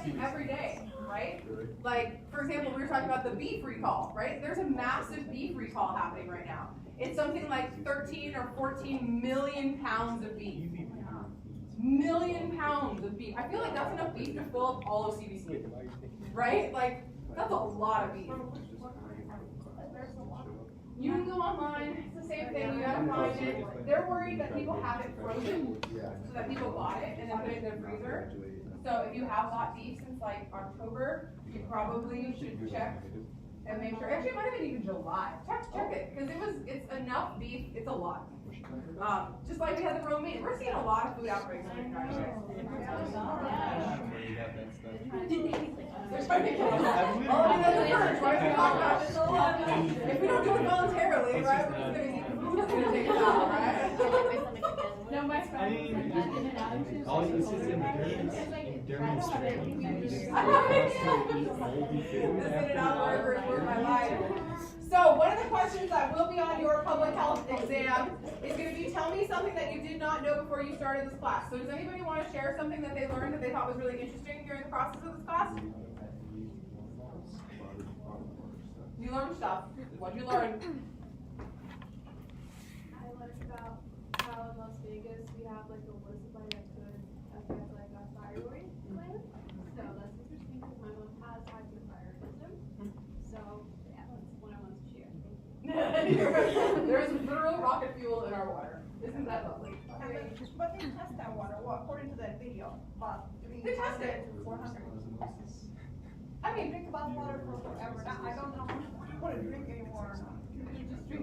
affecting every day, right? Like, for example, we were talking about the beef recall, right? There's a massive beef recall happening right now. It's something like 13 or 14 million pounds of beef. Million pounds of beef. I feel like that's enough beef to fill up all of CBC, right? Like, that's a lot of beef. You can go online, it's the same thing, you gotta find it. They're worried that people have it frozen, so that people bought it and then put it in their freezer. So if you have bought beef since like October, you probably should check and make sure. Actually, it might have been even July. Check it, because it's enough beef, it's a lot. Just like we had the romaine, we're seeing a lot of food outbreaks right now. They're trying to kill us. That's the purge, right? We talk about this a lot. If we don't do it voluntarily, right, we're just going to eat the food that's going to take us out, right? No, my friend. All you see is endurance training. This in and out burgers were my life. So one of the questions that will be on your public health exam is going to be, tell me something that you did not know before you started this class. So does anybody want to share something that they learned that they thought was really interesting during the process of this class? You learned stuff. What did you learn? I learned about how in Las Vegas we have like a wood supply that could affect like our thyroid gland. So that's interesting because my mom has hypothyroidism. So yeah, that's what I wanted to share. There's literal rocket fuel in our water. Isn't that lovely? But they test that water, well, according to that video. But They test it. 400. I mean, Drink about water for forever. Now, I don't know what to drink anymore.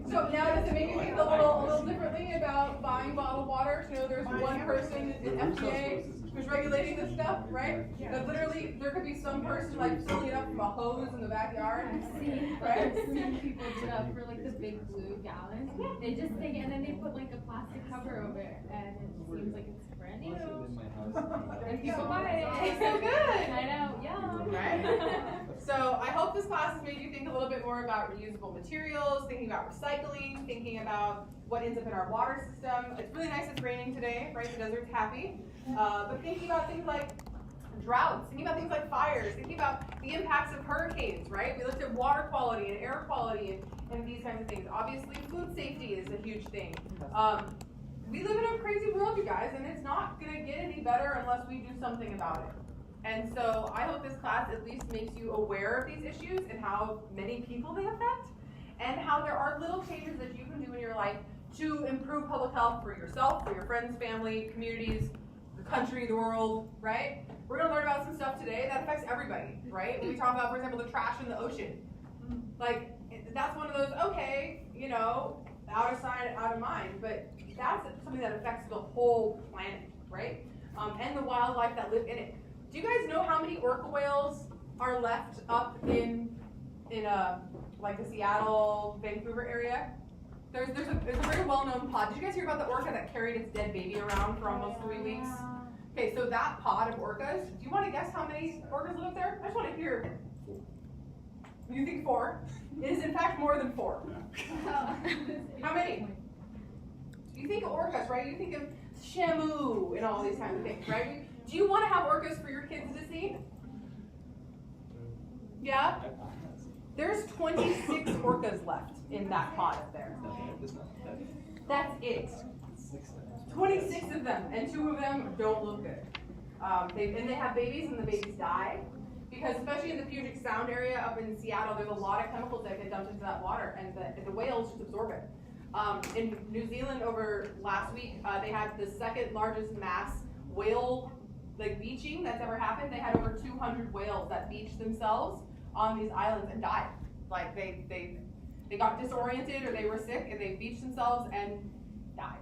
so now does it make you think a little differently about buying bottled water? To know there's one person in FDA who's regulating this stuff, right? That literally there could be some person like filling it up from a hose in the backyard, right? I've seen people do that for like the big blue gallons. They just take it and then they put like a plastic cover over it, and it seems like it's brand new. And people buy it. It's so good. I know, yeah. Right? So I hope this class has made you think a little bit more about reusable materials, thinking about recycling, thinking about what ends up in our water system. It's really nice it's raining today, right? The desert's happy. But thinking about things like droughts, thinking about things like fires, thinking about the impacts of hurricanes, right? We looked at water quality and air quality and these kinds of things. Obviously, food safety is a huge thing. We live in a crazy world, you guys, and it's not going to get any better unless we do something about it. And so I hope this class at least makes you aware of these issues and how many people they affect, and how there are little changes that you can do in your life to improve public health for yourself, for your friends, family, communities, the country, the world, right? We're going to learn about some stuff today that affects everybody, right? When we talk about, for example, the trash in the ocean. Like, that's one of those, okay, you know, out of sight, out of mind, but that's something that affects the whole planet, right? And the wildlife that live in it. Do you guys know how many orca whales are left up in like the Seattle, Vancouver area? There's a very well-known pod. Did you guys hear about the orca that carried its dead baby around for almost 3 weeks? Okay, so that pod of orcas, do you want to guess how many orcas live up there? I just want to hear. You think 4? It is in fact more than 4. How many? You think of orcas, right? You think of Shamu and all these kinds of things, right? Do you want to have orcas for your kids to see? Yeah? There's 26 orcas left in that pod up there. That's it. 26 of them, and 2 of them don't look good. They have babies, and the babies die. Because especially in the Puget Sound area up in Seattle, there's a lot of chemicals that get dumped into that water, and the whales just absorb it. In New Zealand over last week, they had the second largest mass whale beaching that's ever happened. They had over 200 whales that beached themselves on these islands and died. Like they got disoriented or they were sick and they beached themselves and died.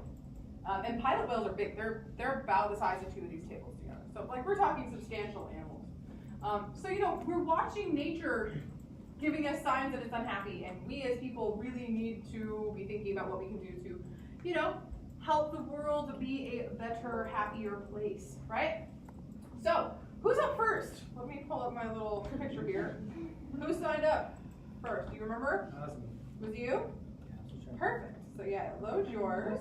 And pilot whales are big. They're about the size of 2 of these tables together. So like we're talking substantial animals. So you know we're watching nature giving us signs that it's unhappy, and we as people really need to be thinking about what we can do to, you know, help the world be a better, happier place, right? So, who's up first? Let me pull up my little picture here. Who signed up first? Do you remember? Was you? Perfect. So yeah, load yours.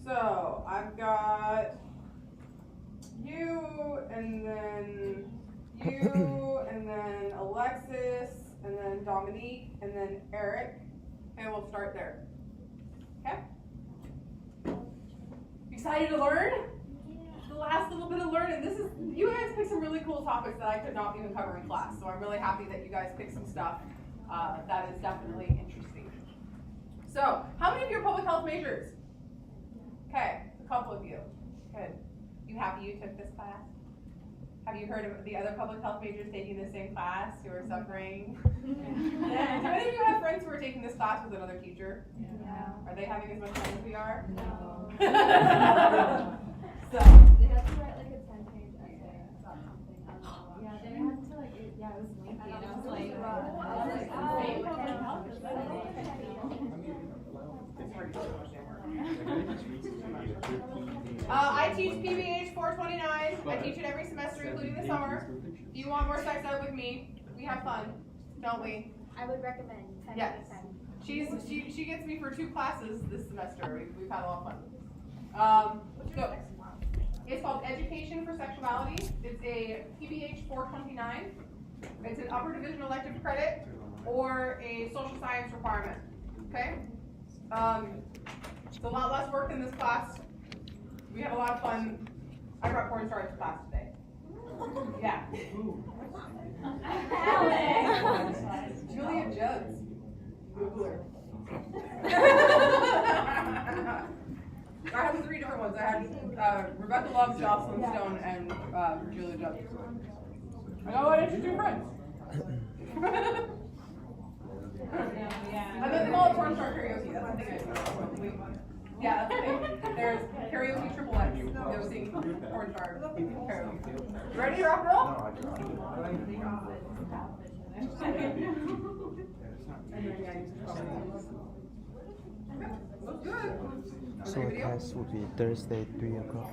So I've got you, and then you, and then Alexis, and then Dominique, and then Eric, and we'll start there. Okay? Excited to learn? The last little bit of learning. You guys picked some really cool topics that I could not even cover in class, so I'm really happy that you guys picked some stuff that is definitely interesting. So, how many of you are public health majors? Okay, a couple of you. Good. You happy you took this class? Have you heard of the other public health majors taking the same class who are suffering? Yeah. Do any of you have friends who are taking this class with another teacher? Yeah. Are they having as much fun as we are? No. So, They had to write like a 10-page essay about something. I don't know. Yeah, they had to like, it was lengthy, and I was like, Same public health is it's hard to do so much I teach PBH 429. I teach it every semester, including the summer. If you want more sex ed with me, we have fun, don't we? I would recommend 10 Yes. out of 10. She gets me for 2 classes this semester. We've had a lot of fun. So it's called Education for Sexuality. It's a PBH 429. It's an upper division elective credit or a social science requirement. Okay? It's a lot less work than this class. We have a lot of fun. I brought porn stars to class today. Yeah. Julia Jugs. Google her. I had 3 different ones. I had Rebecca Love, Jocelyn Stone, and Julia Jugs. I got a lot of interesting friends. I bet they call it porn star karaoke. That's the thing I do. Yeah, that's the thing. There's karaoke triple X. They'll sing porn star karaoke. Ready to rock and roll? Looks good. So the test will be Thursday, 3 o'clock.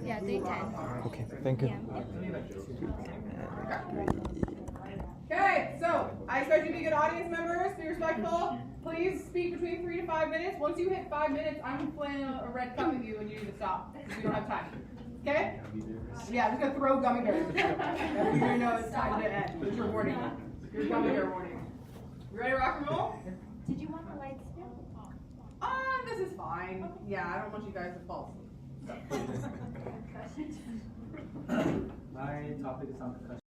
Yeah, 3:10. Okay, thank you. Okay, so I expect you to be good audience members. Be respectful. Please speak between 3 to 5 minutes. Once you hit 5 minutes, I'm playing a red cup with you and you need to stop because we don't have time. Okay? Yeah, I'm just gonna throw gummy bears. You're gonna know it's time to end. There's your warning. Your gummy bear warning. You ready to rock and roll? Did you want the lights too? This is fine. Yeah, I don't want you guys to fall asleep. My topic is on concussion.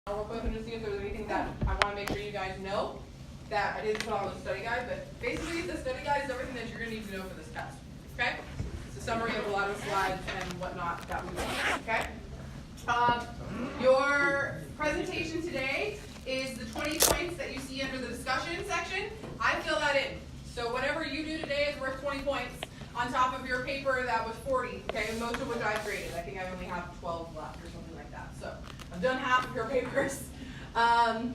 Real quick and just see if there's anything that I want to make sure you guys know that I didn't put on the study guide, but basically the study guide is everything that you're going to need to know for this test, okay? It's a summary of a lot of slides and whatnot that we do, okay? Your presentation today is the 20 points that you see under the discussion section. I fill that in. So whatever you do today is worth 20 points on top of your paper that was 40, okay? And most of which I've graded. I think I only have 12 left or something like that. So I've done half of your papers. Do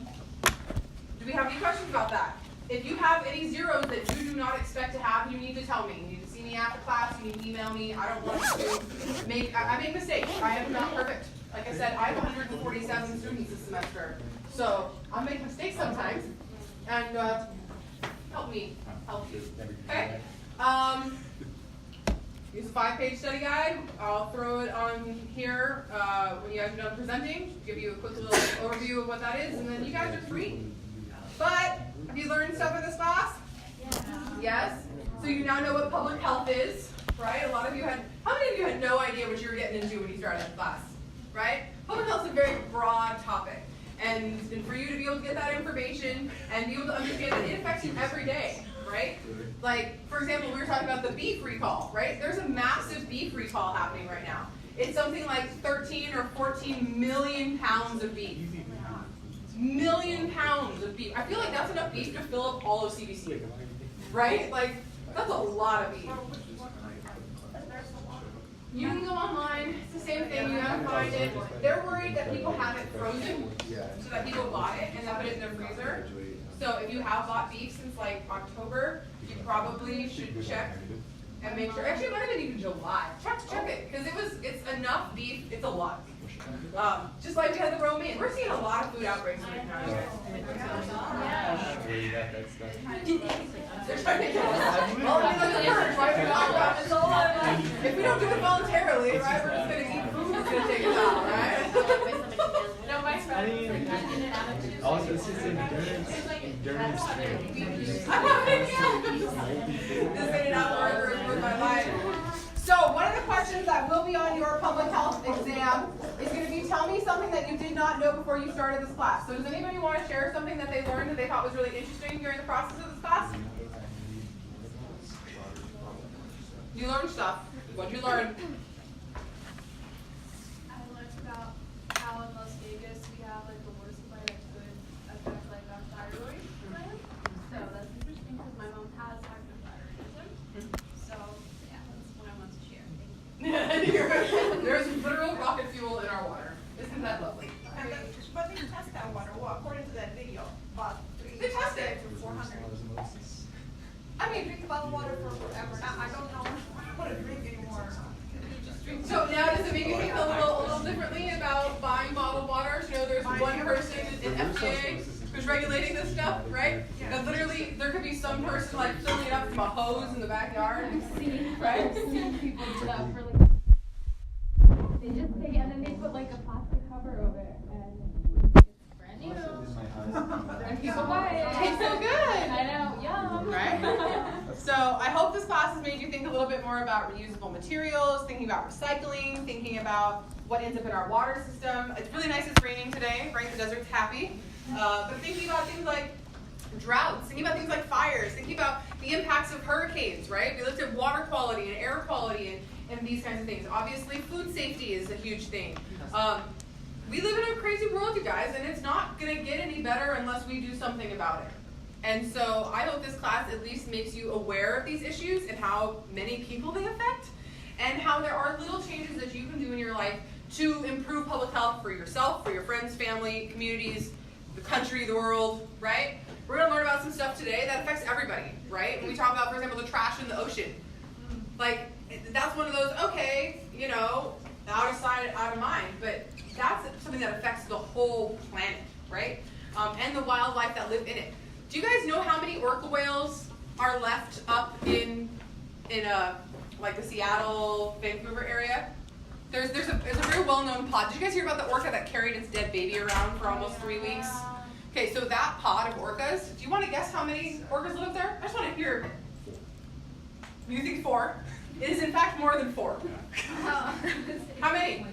we have any questions about that? If you have any zeros that you do not expect to have, you need to tell me. You need to see me after class. You need to email me. I don't want to make, I make mistakes. I am not perfect. Like I said, I have 147 students this semester. So I make mistakes sometimes. And help me help you. Okay? Use a 5-page study guide. I'll throw it on here when you guys are done presenting. Give you a quick little overview of what that is, and then you guys are free. But have you learned stuff in this class? Yeah. Yes. So you now know what public health is, right? A lot of you had. How many of you had no idea what you were getting into when you started the class, right? Public health is a very broad topic, and for you to be able to get that information and be able to understand that it affects you every day. Right? Like, for example, we were talking about the beef recall, right? There's a massive beef recall happening right now. It's something like 13 or 14 million pounds of beef. Million pounds of beef. I feel like that's enough beef to fill up all of CBC. Right? Like, that's a lot of beef. You can go online, it's the same thing, you gotta find it. They're worried that people have it frozen, so that people bought it and then put it in their freezer. So if you have bought beef since like October, you probably should check and make sure. Actually, it might have been even July. Check it, because it's enough beef. It's a lot. Just like we had the romaine. We're seeing a lot of food outbreaks right now. They're trying to get us. Well, I mean, that's the purge, right? It's a lot of money. If we don't do it voluntarily, right, we're just going to eat food that's going to take us out, right? No, my friend. Also, this is endurance. Endurance training. Just getting out harder is worth my life. So one of the questions that will be on your public health exam is going to be, tell me something that you did not know before you started this class. So does anybody want to share something that they learned that they thought was really interesting during the process of this class? You learned stuff. What did you learn? I learned about how in Las Vegas we have like a water supply that could affect like our thyroid gland. So that's interesting because my mom has hypothyroidism. So yeah, that's what I want to share. Thank you. There's literal rocket fuel in our water. Isn't that lovely? But they test that water, well, according to that video, about They test it. 400. I mean, drink bottled water for forever. Now, I don't know what to drink anymore. So now does it make you think a little differently about buying bottled water? You know, there's one person in FDA who's regulating this stuff, right? And literally, there could be some person like filling it up from a hose in the backyard, right? I've seen people do that for like, they just take it and then they put like a plastic cover over it and it's brand new. And people buy it. Tastes so good. I know, yum. Right? So I hope this class has made you think a little bit more about reusable materials, thinking about recycling, thinking about what ends up in our water system. It's really nice it's raining today, right? The desert's happy. But thinking about things like droughts, thinking about things like fires, thinking about the impacts of hurricanes, right? We looked at water quality and air quality and these kinds of things. Obviously, food safety is a huge thing. We live in a crazy world, you guys, and it's not going to get any better unless we do something about it. And so I hope this class at least makes you aware of these issues and how many people they affect, and how there are little changes that you can do in your life to improve public health for yourself, for your friends, family, communities, the country, the world, right? We're going to learn about some stuff today that affects everybody, right? When we talk about, for example, the trash in the ocean. Like, that's one of those, okay, you know, out of sight, out of mind, but that's something that affects the whole planet, right? And the wildlife that live in it. Do you guys know how many orca whales are left up in like the Seattle, Vancouver area? There's a very well-known pod. Did you guys hear about the orca that carried its dead baby around for almost 3 weeks? Okay, so that pod of orcas, do you want to guess how many orcas live there? I just want to hear. You think 4? It is in fact more than 4. How many?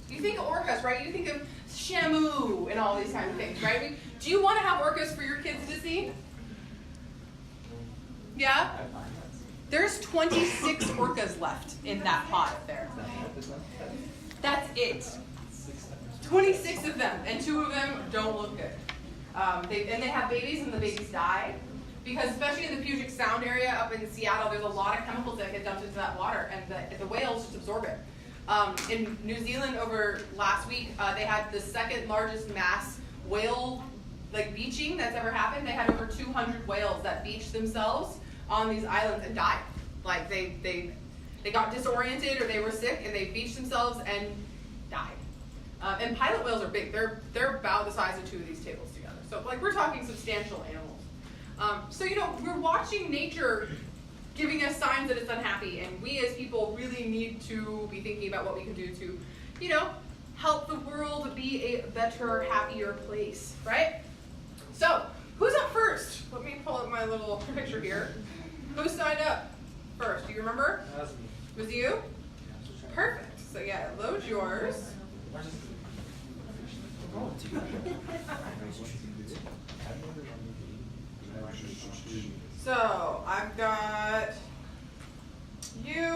You think of orcas, right? You think of Shamu and all these kinds of things, right? Do you want to have orcas for your kids to see? Yeah? There's 26 orcas left in that pot there. That's it. 26 of them, and 2 of them don't look good. They have babies, and the babies die. Because especially in the Puget Sound area up in Seattle, there's a lot of chemicals that get dumped into that water, and the whales just absorb it. In New Zealand over last week, they had the second largest mass whale beaching that's ever happened. They had over 200 whales that beached themselves on these islands and died. Like they got disoriented or they were sick and they beached themselves and died. And pilot whales are big. They're about the size of 2 of these tables together. So we're talking substantial animals. So we're watching nature giving us signs that it's unhappy, and we as people really need to be thinking about what we can do to, help the world be a better, happier place, right? So, who's up first? Let me pull up my little picture here. Who signed up first? Do you remember? That was me. Was it you? Perfect. So yeah, load yours. So I've got you,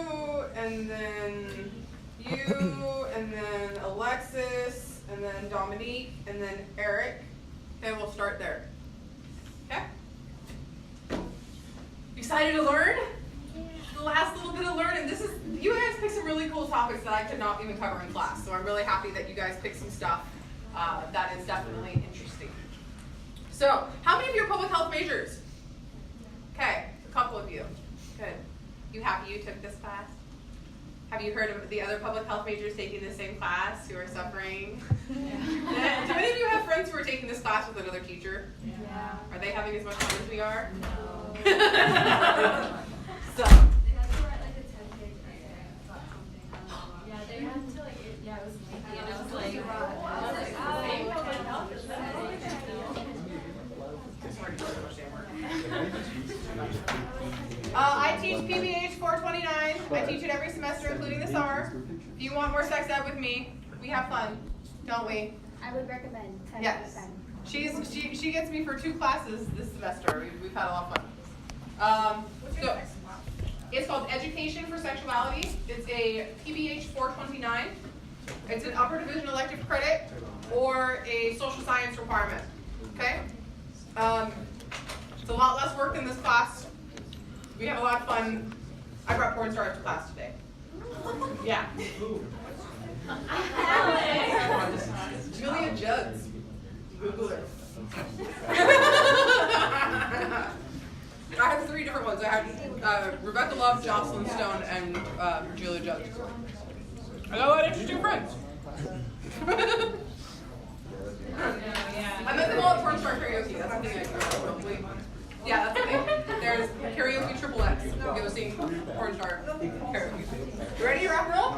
and then you, and then Alexis, and then Dominique, and then Eric. Okay, we'll start there. Okay? Excited to learn? The last little bit of learning. You guys picked some really cool topics that I could not even cover in class. So I'm really happy that you guys picked some stuff that is definitely interesting. So, how many of you are public health majors? Okay, a couple of you. Good. You happy you took this class? Have you heard of the other public health majors taking the same class who are suffering? Yeah. Do any of you have friends who are taking this class with another teacher? Yeah. Are they having as much fun as we are? No. So. They had to write like a 10-page essay about something. I don't know. Yeah, they had to it was lengthy, and I was like, I teach PBH 429. I teach it every semester, including the summer. If you want more sex ed with me, we have fun, don't we? I would recommend 10 Yes. out of 10. She gets me for 2 classes this semester. We've had a lot of fun. So it's called Education for Sexuality. It's a PBH 429. It's an upper division elective credit or a social science requirement. Okay? It's a lot less work than this class. We have a lot of fun. I brought porn stars to class today. Yeah. Julia Judds. Google her. I have 3 different ones. I have Rebecca Love, Jocelyn Stone, and Julia Judds. I got a lot of interesting friends. I met them all at Porn Star Karaoke. That's the thing I do probably. Yeah, that's the thing. There's karaoke triple X. Go sing Porn Star karaoke. You ready to rock and roll?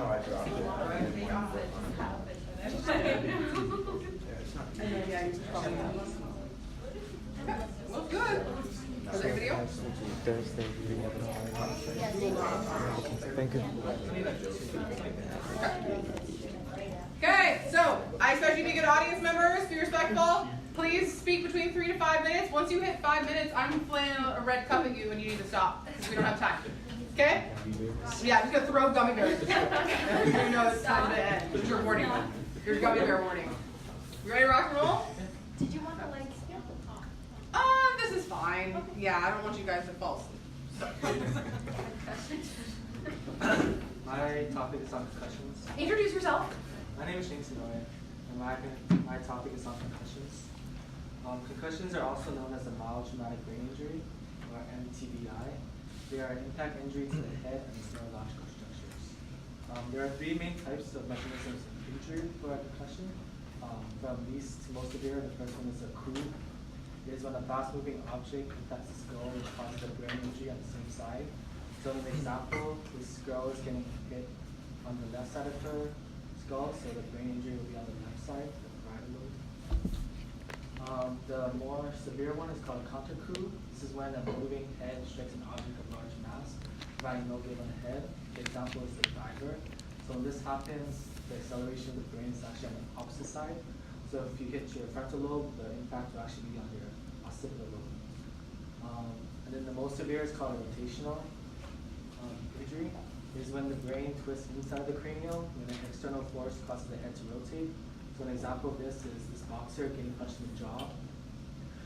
Looks good. Is there a video? Thursday, thank you. Okay, so I expect you to be good audience members. Be respectful. Please speak between 3 to 5 minutes. Once you hit 5 minutes, I'm flailing a red cup at you and you need to stop because we don't have time. Okay? Yeah, I'm just gonna throw gummy bears. You know it's time to end. It's your warning. Your gummy bear warning. You ready to rock and roll? Did you want the lights here? This is fine. Yeah, I don't want you guys to fall asleep. My topic is on concussions. Introduce yourself. My name is Shane Sonoy, and my topic is on concussions. Concussions are also known as a mild traumatic brain injury, or MTBI. They are an impact injury to the head and its neurological structures. There are 3 main types of mechanisms of injury for a concussion. From least to most severe, the first one is a coup. It is when a fast-moving object impacts the skull, which causes a brain injury on the same side. So in the example, the skull is getting hit on the left side of her skull, so the brain injury will be on the left side, the parietal lobe. The more severe one is called a counter coup. This is when a moving head strikes an object of large mass, providing no give on the head. The example is the diver. So when this happens, the acceleration of the brain is actually on the opposite side So if you hit your frontal lobe, the impact will actually be on your occipital lobe. And then the most severe is called a rotational injury. Is when the brain twists inside the cranial when an external force causes the head to rotate. So an example of this is this boxer getting punched in the jaw.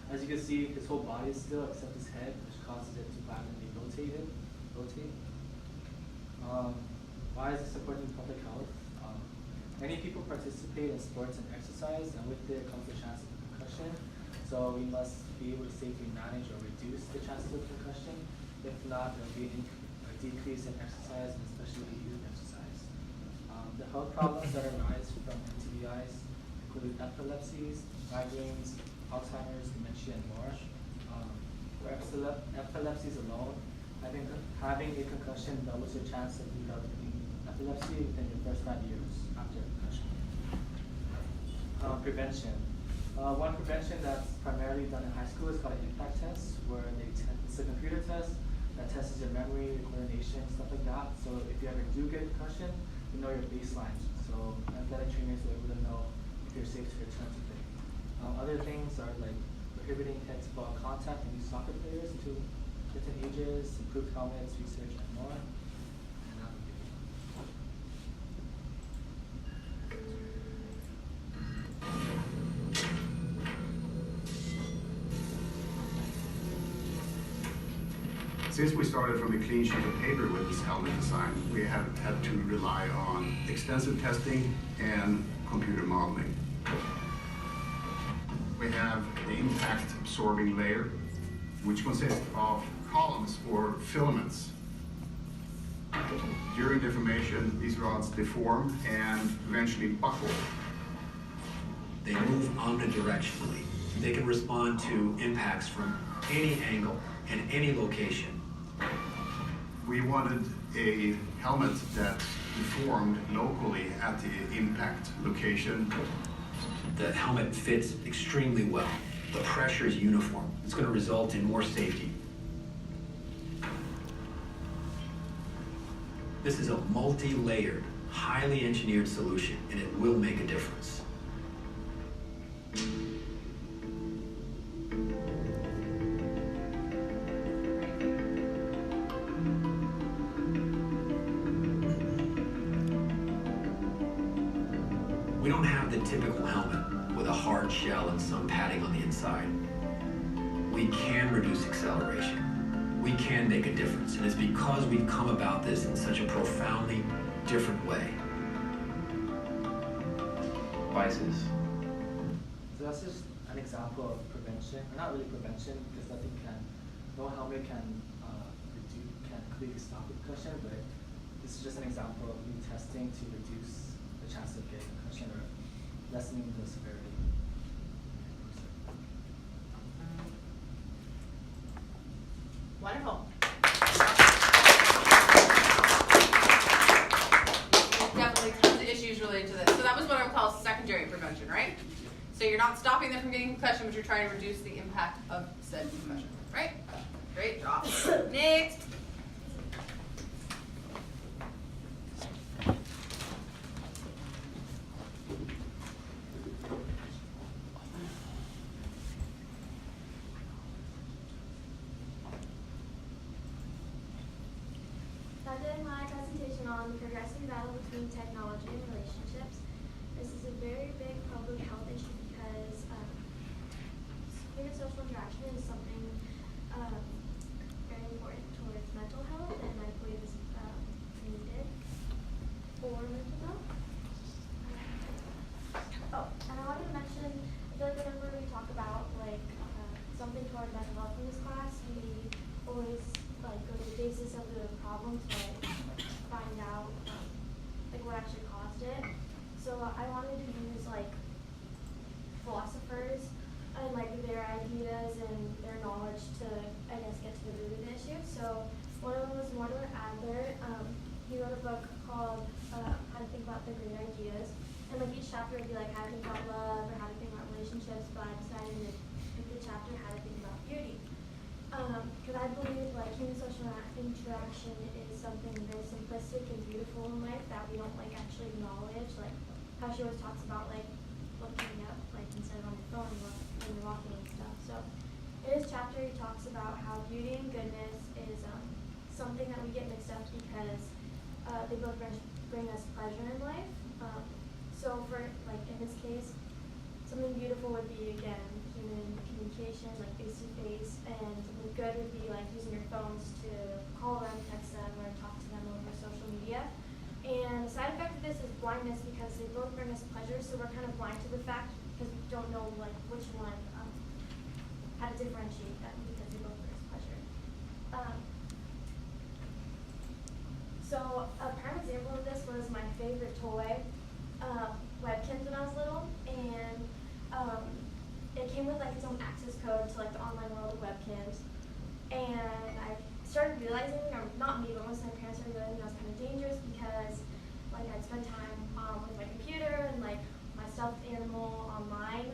As you can see, his whole body is still except his head, which causes it to violently rotate. Why is this important in public health? Many people participate in sports and exercise, and with it comes the chance of concussion. So we must be able to safely manage or reduce the chances of concussion. If not, there will be a decrease in exercise, and especially youth exercise. The health problems that arise from NTDIs include epilepsies, migraines, Alzheimer's, dementia, and more. For epilepsies alone, having a concussion doubles your chance of developing epilepsy within your first 5 years after a concussion. Prevention. One prevention that's primarily done in high school is called an impact test, where it's a computer test that tests your memory, your coordination, stuff like that. So if you ever do get a concussion, you know your baseline. So athletic trainers will be able to know if you're safe to return to play. Other things are like prohibiting head-to-ball contact and youth soccer players to different ages, improved helmets, research, and more. And that would be Since we started from a clean sheet of paper with this helmet design, we have had to rely on extensive testing and computer modeling. We have the impact absorbing layer, which consists of columns or filaments. During deformation, these rods deform and eventually buckle. They move omnidirectionally. They can respond to impacts from any angle and any location. We wanted a helmet that deformed locally at the impact location. The helmet fits extremely well. The pressure is uniform. It's going to result in more safety. This is a multi-layered, highly engineered solution, and it will make a difference. We don't have the typical helmet with a hard shell and some padding on the inside. We can reduce acceleration. We can make a difference, and it's because we've come about this in such a profoundly different way. Vices. So that's just an example of prevention, or not really prevention, because no helmet can completely stop the concussion, but this is just an example of me testing to reduce the chance of getting concussion or lessening the severity. Wonderful. Definitely tons of issues related to this. So that was what I would call secondary prevention, right? So you're not stopping them from getting concussion, but you're trying to reduce the impact of said concussion, right? Great job. Next. So I did my presentation on the progressive battle between technology and relationships. This is a very big public health issue because human social interaction is something very important towards mental health, and I believe is needed for mental health. And I wanted to mention, I feel like whenever we talk about something toward mental health in this class, we always go to the basis of the problem to find out what actually caused it. So I wanted to use philosophers and their ideas and their knowledge to get to the root of the issue. So one of them was Mortimer Adler. He wrote a book called How to Think About the Great Ideas, and each chapter would be how to think about love or how to think about relationships. But I decided to pick the chapter How to Think About Beauty. Because I believe human social interaction is something very simplistic and beautiful in life that we don't actually acknowledge. How she always talks about looking up, like instead of on your phone when you're walking and stuff. So in his chapter, he talks about how beauty and goodness is something that we get mixed up because they both bring us pleasure in life. So for, like, in this case, something beautiful would be, again, human communication, like face-to-face, and something good would be, like, using your phones to call them, text them, or talk to them over social media. And the side effect of this is blindness because they both bring us pleasure, so we're kind of blind to the fact because we don't know, like, which one, how to differentiate them because they both bring us pleasure. So a prime example of this was my favorite toy, Webkinz, when I was little, and it came with like its own access code to like the online world of Webkinz. And I started realizing, or not me, but most of my parents started realizing that was kind of dangerous because like I'd spend time with my computer and like my stuffed animal online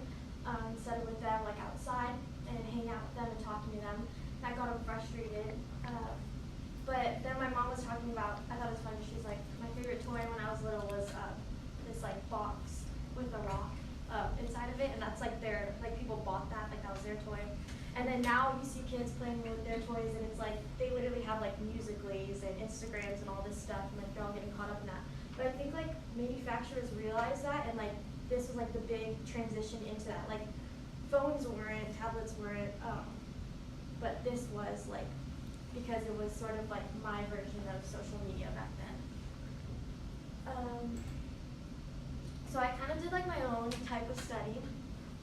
instead of with them like outside and hang out with them and talking to them. That got them frustrated. But then my mom was talking about, I thought it was funny, she was like, my favorite toy when I was little was this like box with a rock inside of it, and that's like people bought that, like that was their toy. And then now you see kids playing with their toys and it's like, they literally have like Musical.lys and Instagrams and all this stuff, and like they're all getting caught up in that. But I think like manufacturers realize that, and like this was like the big transition into that. Like phones weren't, tablets weren't, but this was like, because it was sort of like my version of social media back then. So I kind of did like my own type of study.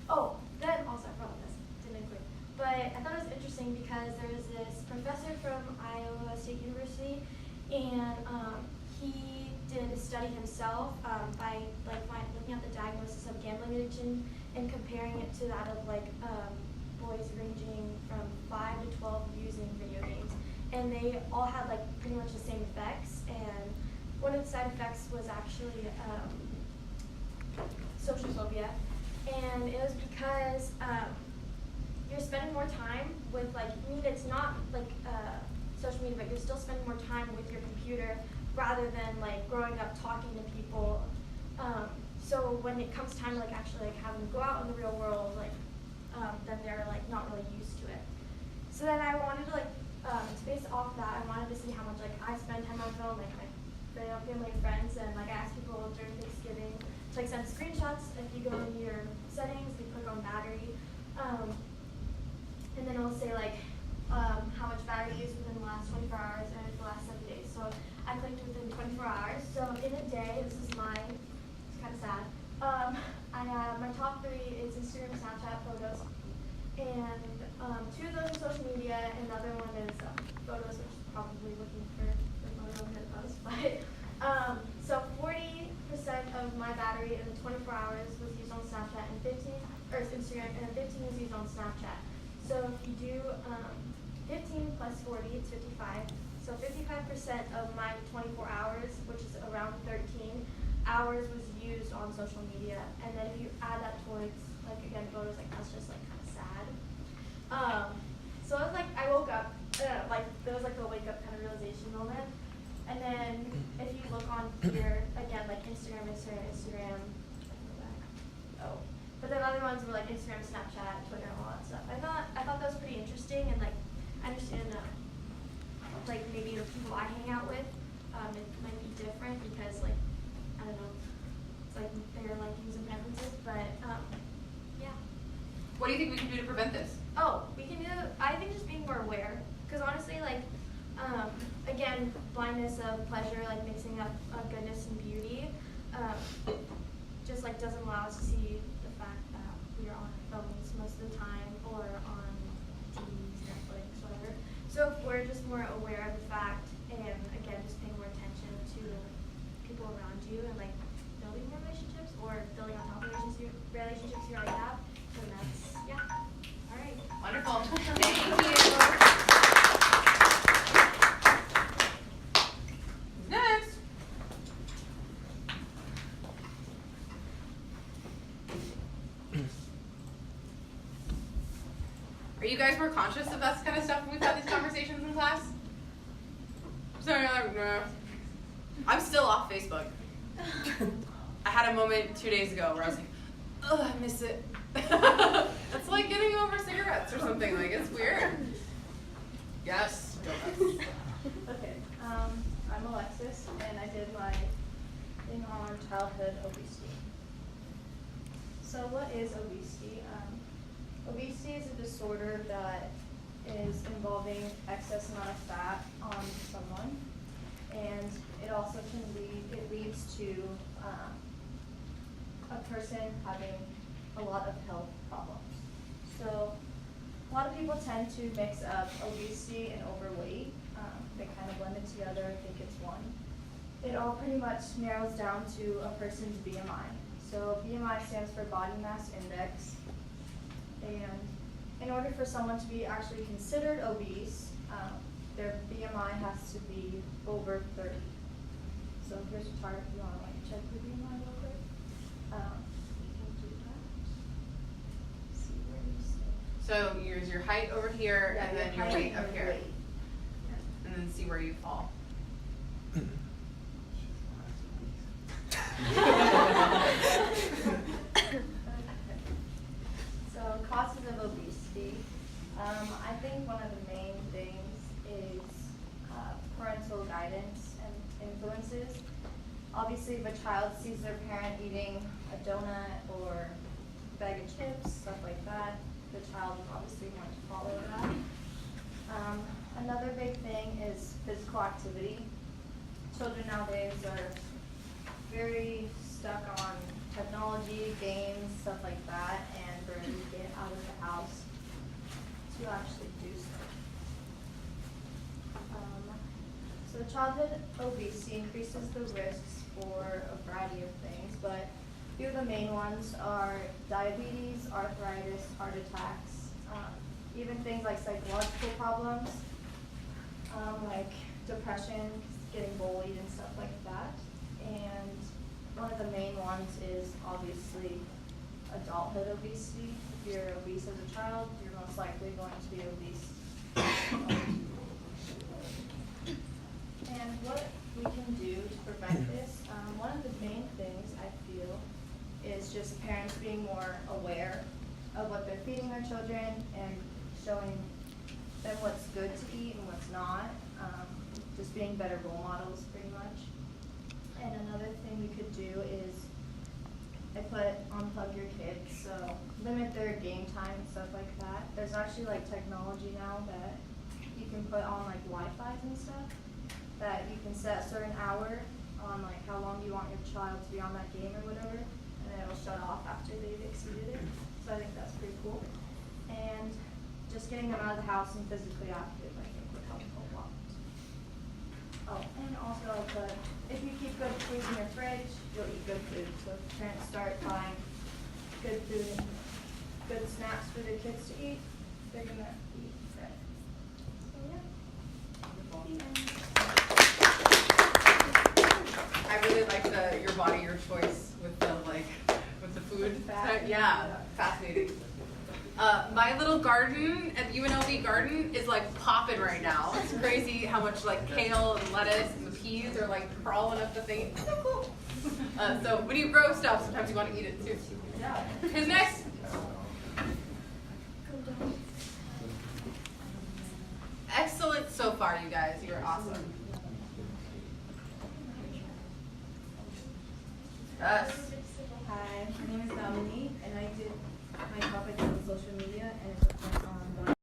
Oh, then also I forgot this, didn't include. But I thought it was interesting because there was this professor from Iowa State University, and he did a study himself by like looking at the diagnosis of gambling addiction and comparing it to that of like boys ranging from 5 to 12 using video games. And they all had like pretty much the same effects, and one of the side effects was actually social phobia, and it was because you're spending more time with like, I mean it's not like social media, but you're still spending more time with your computer rather than like growing up talking to people. So when it comes time to like actually like having to go out in the real world, like then they're like not really used to it. So then I wanted to like, to base off that, I wanted to see how much like I spend time on phone, like my family and friends, and like I asked people during Thanksgiving to like send screenshots. If you go into your settings, you click on battery, and then it'll say like how much battery used within the last 24 hours and the last 7 days. So I clicked within 24 hours. So in a day, this is mine. It's kind of sad. I have my top 3 is Instagram, Snapchat, photos, and 2 of those are social media, and another one is photos, which is probably looking for the photo I'm gonna post. But so 40% of my battery in the 24 hours was used on Snapchat, and 15 or Instagram, and 15 was used on Snapchat. So if you do 15 plus 40, it's 55. So 55% of my 24 hours, which is around 13 hours, was used on social media. And then if you add that towards, like again, photos, like that's just like kind of sad. So it was like, I woke up, like there was like a wake up kind of realization moment. And then if you look on here, again, like Instagram. Oh, but then other ones were like Instagram, Snapchat, Twitter, and all that stuff. I thought that was pretty interesting, and like I understand like maybe the people I hang out with, it might be different because like I don't know, it's like their likings and preferences, but yeah. What do you think we can do to prevent this? Oh, we can do, I think just being more aware, because honestly, like, again, blindness of pleasure, like mixing up goodness and beauty, just like doesn't allow us to see the fact that we are on our phones most of the time, or on TVs, Netflix, whatever. So if we're just more aware of the fact, and again, just paying more attention to people around you, and like building more relationships, or building on top of relationships you already have, then that's, yeah. All right. Wonderful. Thank you. Next. Are you guys more conscious of that kind of stuff when we've had these conversations in class? Sorry, no. I'm still off Facebook. I had a moment 2 days ago where I was like, Ugh, I miss it. It's like getting over cigarettes or something. Like, it's weird. Yes. Okay, I'm Alexis, and I did my thing on childhood obesity. So what is obesity? Obesity is a disorder that is involving excess amount of fat on someone, and it also it leads to a person having a lot of health problems. So a lot of people tend to mix up obesity and overweight. They kind of blend it together and think it's one. It all pretty much narrows down to a person's BMI. So BMI stands for body mass index. And in order for someone to be actually considered obese, their BMI has to be over 30. So here's a chart if you want to check your BMI real quick. You can do that. See where you sit. So here's your height over here, Yeah, and then your height weight and up here. weight. And then see where you fall. So causes of obesity. I think one of the main things is parental guidance and influences. Obviously, if a child sees their parent eating a donut or a bag of chips, stuff like that, the child will obviously want to follow that. Another big thing is physical activity. Children nowadays are very stuck on technology, games, stuff like that, and rarely get out of the house to actually do stuff. So childhood obesity increases the risks for a variety of things, but a few of the main ones are diabetes, arthritis, heart attacks, even things like psychological problems, like depression, getting bullied and stuff like that. And one of the main ones is obviously adulthood obesity. If you're obese as a child, you're most likely going to be obese. And what we can do to prevent this, one of the main things I feel is just parents being more aware of what they're feeding their children and showing them what's good to eat and what's not. Just being better role models, pretty much. And another thing we could do is, I put unplug your kids, so limit their game time and stuff like that. There's actually like technology now that you can put on like Wi-Fi's and stuff, that you can set a certain hour on like how long you want your child to be on that game or whatever, and then it'll shut off after they've exceeded it. So I think that's pretty cool. And just getting them out of the house and physically active, I think would help a lot. Oh, and also, if you keep good food in your fridge, you'll eat good food. So if parents start buying good food and good snacks for their kids to eat, they're gonna eat right. So yeah. I really like the your body, your choice with the food. Yeah, fascinating. My little garden at UNLV garden is like popping right now. It's crazy how much like kale and lettuce and the peas are like crawling up the thing. It's so cool. So when you grow stuff, sometimes you want to eat it too. Yeah. Who's next? Excellent so far, you guys. You're awesome. Yes. Hi, my name is Dominique, and I did my topic on social media, and it's on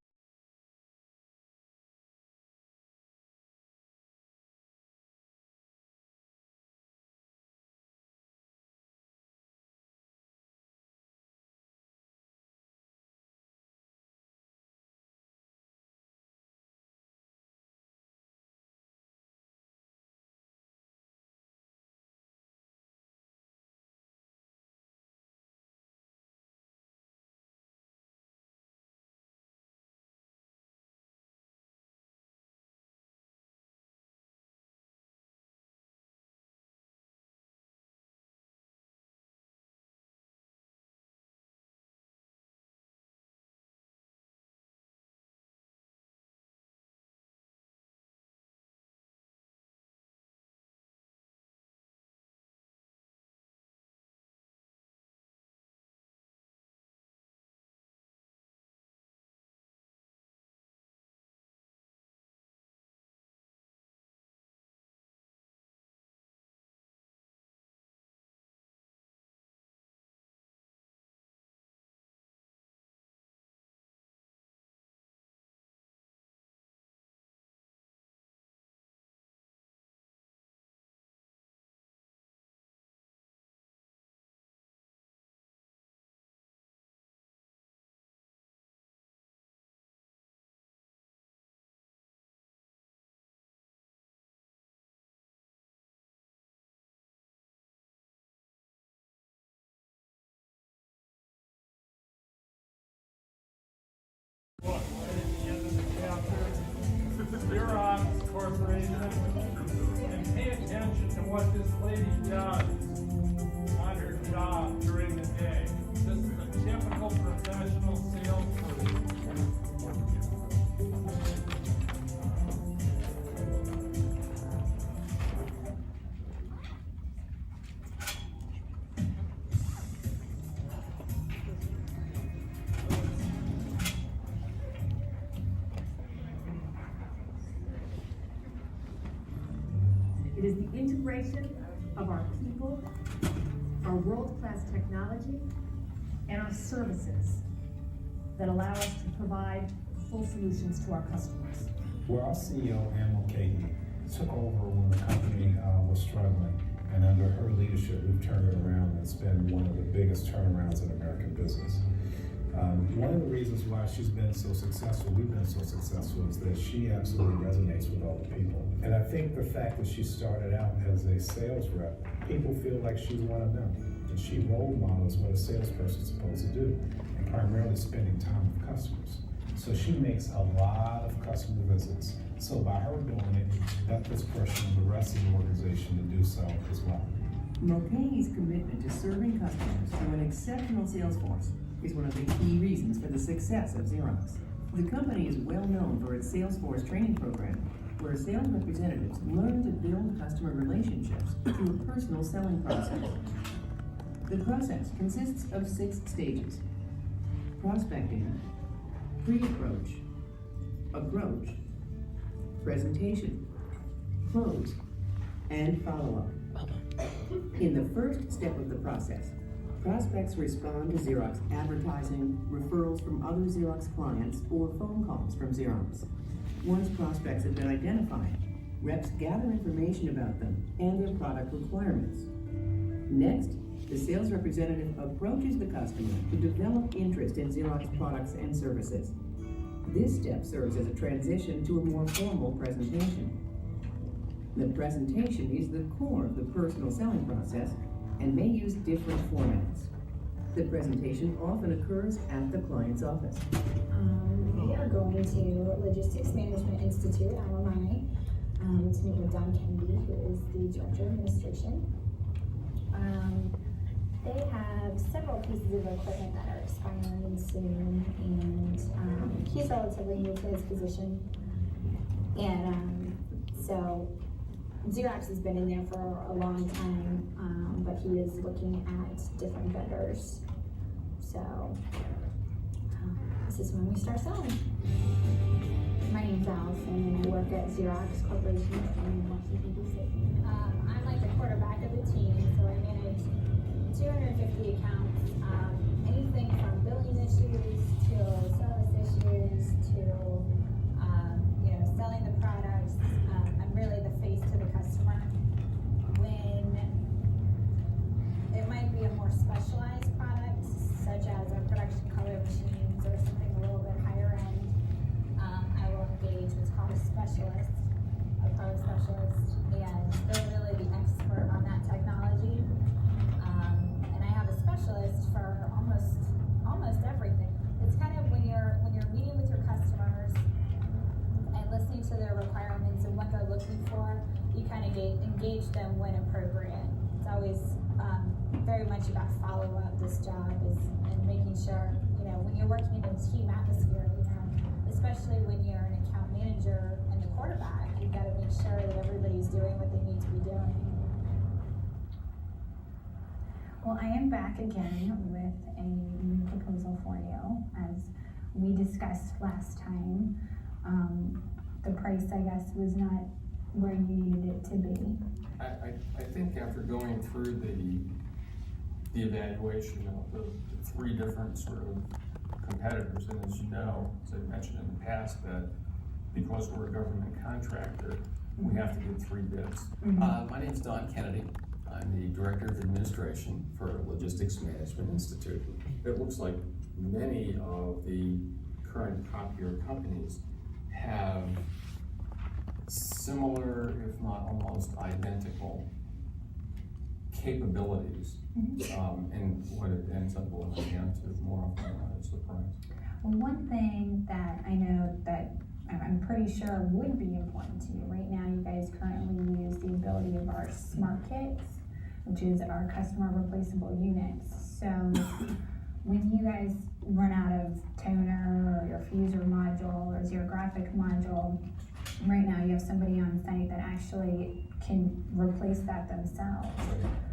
Xerox Corporation and pay attention to what this lady does on her job during the day. This is a typical professional salesperson. It is the integration of our people, our world-class technology, and our services that allow us to provide full solutions to our customers. Well, our CEO, Ann Mulcahy, took over when the company was struggling, and under her leadership, we've turned it around, and it's been one of the biggest turnarounds in American business. One of the reasons why she's been so successful, we've been so successful, is that she absolutely resonates with all the people. And I think the fact that she started out as a sales rep, people feel like she's one of them. And she role models what a salesperson's supposed to do, and primarily spending time with customers. So she makes a lot of customer visits. So by her doing it, that puts pressure on the rest of the organization to do so as well. Mulcahy's commitment to serving customers through an exceptional sales force is one of the key reasons for the success of Xerox. The company is well known for its Salesforce training program, where sales representatives learn to build customer relationships through a personal selling process. The process consists of 6 stages: prospecting, pre-approach, approach, presentation, close, and follow-up. In the first step of the process, prospects respond to Xerox advertising, referrals from other Xerox clients, or phone calls from Xerox. Once prospects have been identified, reps gather information about them and their product requirements. Next, the sales representative approaches the customer to develop interest in Xerox products and services. This step serves as a transition to a more formal presentation. The presentation is the core of the personal selling process and may use different formats. The presentation often occurs at the client's office. We are going to Logistics Management Institute, alumni, to meet with Don Kennedy, who is the Director of Administration. They have several pieces of equipment that are expiring soon, and he's relatively new to his position. And so Xerox has been in there for a long time, but he is looking at different vendors. So this is when we start selling. My name's Allison, and I work at Xerox Corporation in Washington, D.C. I'm like the quarterback of the team, so I manage 250 accounts, anything from billing issues to service issues to selling the products. I'm really the face to the customer. When it might be a more specialized product, such as our production color machines or something a little bit higher end, I will engage what's called a specialist, a product specialist, and they're really the expert on that technology. And I have a specialist for almost everything. It's kind of when you're meeting with your customers and listening to their requirements and what they're looking for, you kind of engage them when appropriate. It's always very much about follow-up. This job is and making sure, when you're working in a team atmosphere, especially when you're an account manager and the quarterback, you've got to make sure that everybody's doing what they need to be doing. Well, I am back again with a new proposal for you. As we discussed last time, the price, I guess, was not where you needed it to be. I think after going through the evaluation of the 3 different sort of competitors, and as you know, as I mentioned in the past, that because we're a government contractor, we have to get 3 bids. My name is Don Kennedy. I'm the Director of Administration for Logistics Management Institute. It looks like many of the current popular companies have similar, if not almost identical, capabilities, and what it ends up boiling down to more often than not is the price. Well, one thing that I know that I'm pretty sure would be important to you. Right now, you guys currently use the ability of our smart kits, which is our customer replaceable units. So when you guys run out of toner or your fuser module or your graphic module, right now you have somebody on site that actually can replace that themselves.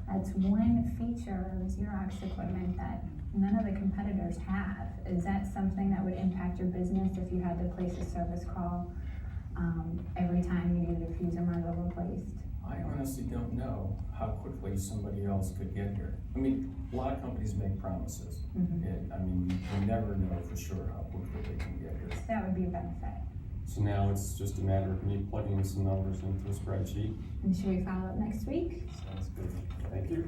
That's one feature of Xerox equipment that none of the competitors have. Is that something that would impact your business if you had to place a service call every time you needed a fuser module replaced? I honestly don't know how quickly somebody else could get here. I mean, a lot of companies make promises. And, I mean, you never know for sure how quickly they can get here. So that would be a benefit. So now it's just a matter of me plugging some numbers into a spreadsheet. And should we follow up next week? Sounds good. Thank you.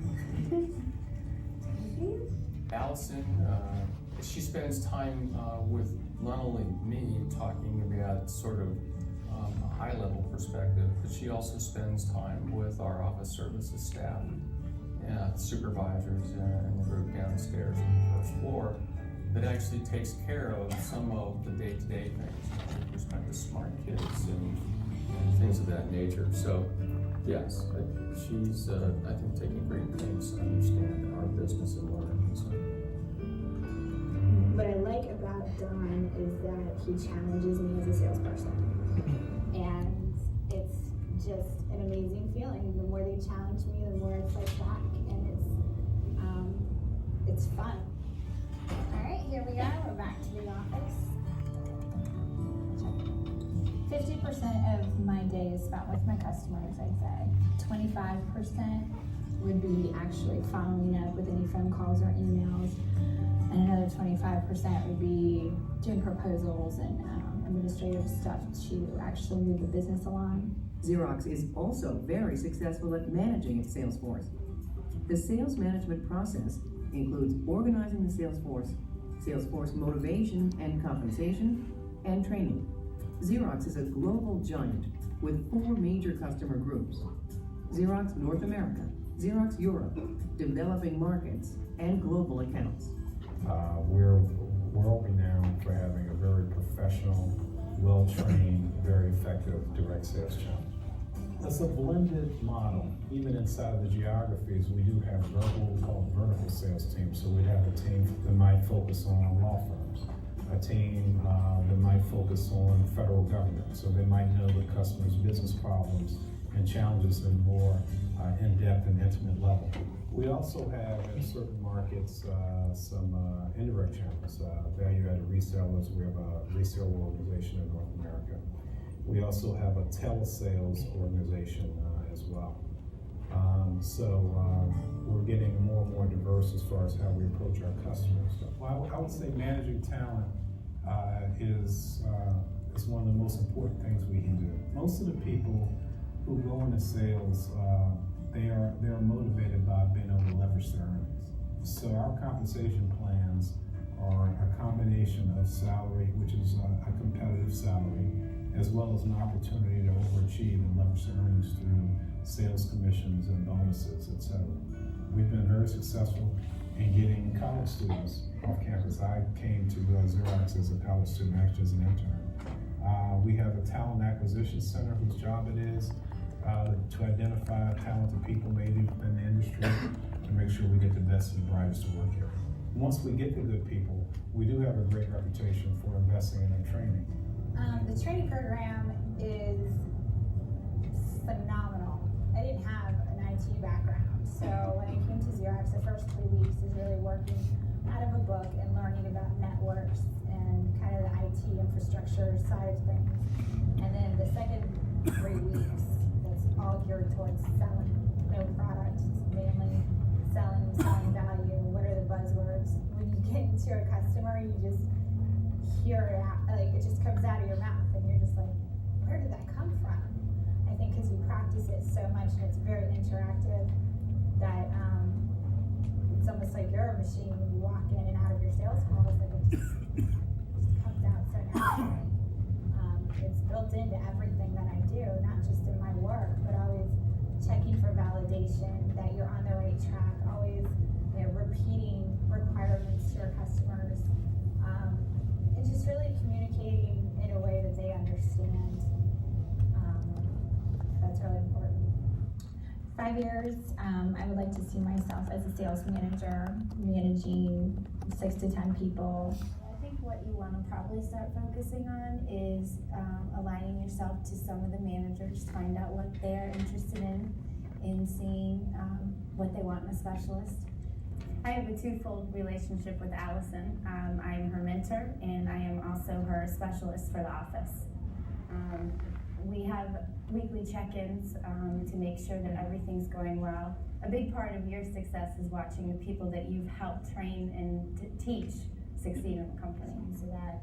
Allison, she spends time with not only me talking about sort of a high-level perspective, but she also spends time with our office services staff, supervisors in the group downstairs on the first floor that actually takes care of some of the day-to-day things, with respect to smart kids and things of that nature. So, yes, she's, I think, taking great pains to understand our business and learn. So. What I like about Don is that he challenges me as a salesperson. And it's just an amazing feeling. The more they challenge me, the more it's like back, and it's fun. All right, here we are. We're back to the office. 50% of my day is spent with my customers, I'd say. 25% would be actually following up with any phone calls or emails. And another 25% would be doing proposals and administrative stuff to actually move the business along. Xerox is also very successful at managing its sales force. The sales management process includes organizing the sales force motivation and compensation, and training. Xerox is a global giant with 4 major customer groups: Xerox North America, Xerox Europe, developing markets, and global accounts. We're renowned for having a very professional, well-trained, very effective direct sales channel. It's a blended model. Even inside the geographies, we do have what we call vertical sales teams. So we have a team that might focus on law firms, a team that might focus on federal government. So they might know the customer's business problems and challenges at a more in-depth and intimate level. We also have in certain markets some indirect channels, value-added resellers. We have a reseller organization in North America. We also have a telesales organization as well. We're getting more and more diverse as far as how we approach our customers. Well, I would say managing talent is one of the most important things we can do. Most of the people who go into sales, they're motivated by being able to leverage their earnings. So our compensation plans are a combination of salary, which is a competitive salary, as well as an opportunity to overachieve and leverage their earnings through sales commissions and bonuses, etc. We've been very successful in getting college students off campus. I came to Xerox as a college student, actually as an intern. We have a talent acquisition center whose job it is to identify talented people maybe within the industry to make sure we get the best and brightest to work here. Once we get the good people, we do have a great reputation for investing in their training. The training program is phenomenal. I didn't have an IT background, so when I came to Xerox, the first 3 weeks is really working out of a book and learning about networks and kind of the IT infrastructure side of things. And then the second 3 weeks, that's all geared towards selling. No product, mainly selling value. What are the buzzwords? When you get into a customer, you just hear it out, like it just comes out of your mouth, and you're just like, where did that come from? I think because you practice it so much and it's very interactive that it's almost like you're a machine when you walk in and out of your sales calls, like it just comes out so naturally. It's built into everything that I do, not just in my work, but always checking for validation that you're on the right track, always repeating requirements to your customers, and just really communicating in a a way that they understand. That's really important. 5 years, I would like to see myself as a sales manager, managing 6 to 10 people. I think what you want to probably start focusing on is aligning yourself to some of the managers, find out what they're interested in seeing what they want in a specialist. I have a twofold relationship with Allison. I'm her mentor, and I am also her specialist for the office. We have weekly check-ins to make sure that everything's going well. A big part of your success is watching the people that you've helped train and teach succeed in the company, so that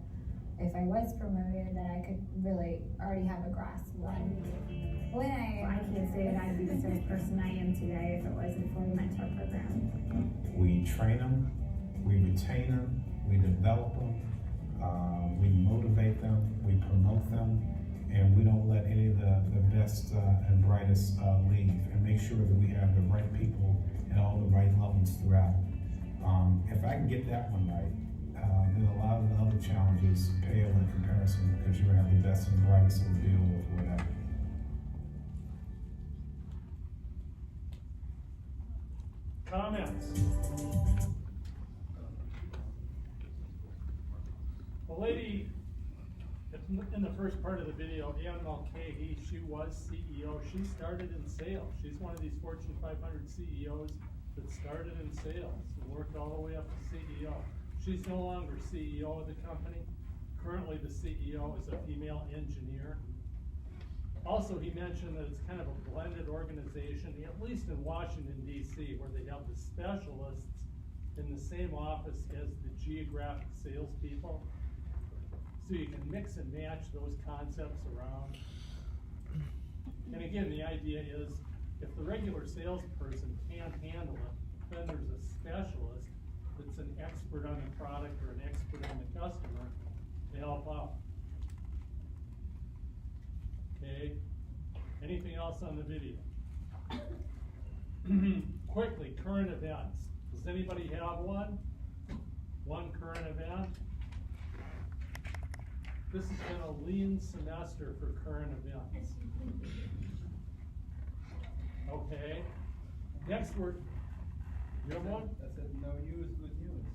if I was promoted, that I could really already have a grasp when I can't say that I'd be the salesperson I am today if it wasn't for the mentor program. We train them, we retain them, we develop them, we motivate them, we promote them, and we don't let any of the best and brightest leave, and make sure that we have the right people at all the right levels throughout. If I can get that one right, then a lot of the other challenges pale in comparison, because you're gonna have the best and brightest to deal with whatever. Comments? The lady in the first part of the video, Ann Mulcahy, she was CEO. She started in sales. She's one of these Fortune 500 CEOs that started in sales and worked all the way up to CEO. She's no longer CEO of the company. Currently, the CEO is a female engineer. Also, he mentioned that it's kind of a blended organization, at least in Washington, D.C., where they have the specialists in the same office as the geographic salespeople. So you can mix and match those concepts around. And again, the idea is, if the regular salesperson can't handle it, then there's a specialist that's an expert on the product or an expert on the customer to help out. Okay, anything else on the video? Quickly, current events. Does anybody have one? One current event? This has been a lean semester for current events. Okay, next word. You have one? I said no news, good news.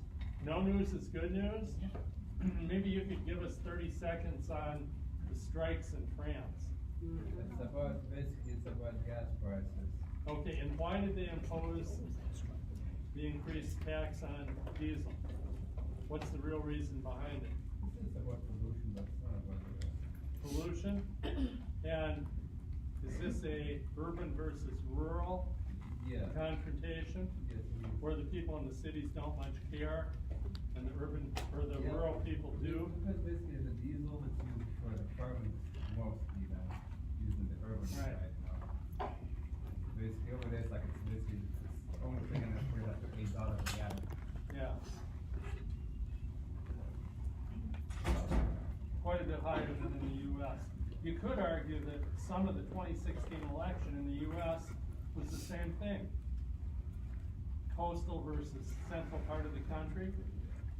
No news is good news? Maybe you could give us 30 seconds on the strikes in France. It's about, basically it's about gas prices. Okay, and why did they impose the increased tax on diesel? What's the real reason behind it? It's about pollution, but it's not about gas. Pollution? And is this a urban versus rural confrontation? Yes. Where the people in the cities don't much care and the urban or the rural people do? Because basically the diesel is used for the farming mostly than using the urban side. Basically over there it's like it's basically the only thing in that's like $8 a gallon. Yeah. Quite a bit higher than in the U.S. You could argue that some of the 2016 election in the U.S. was the same thing. Coastal versus central part of the country.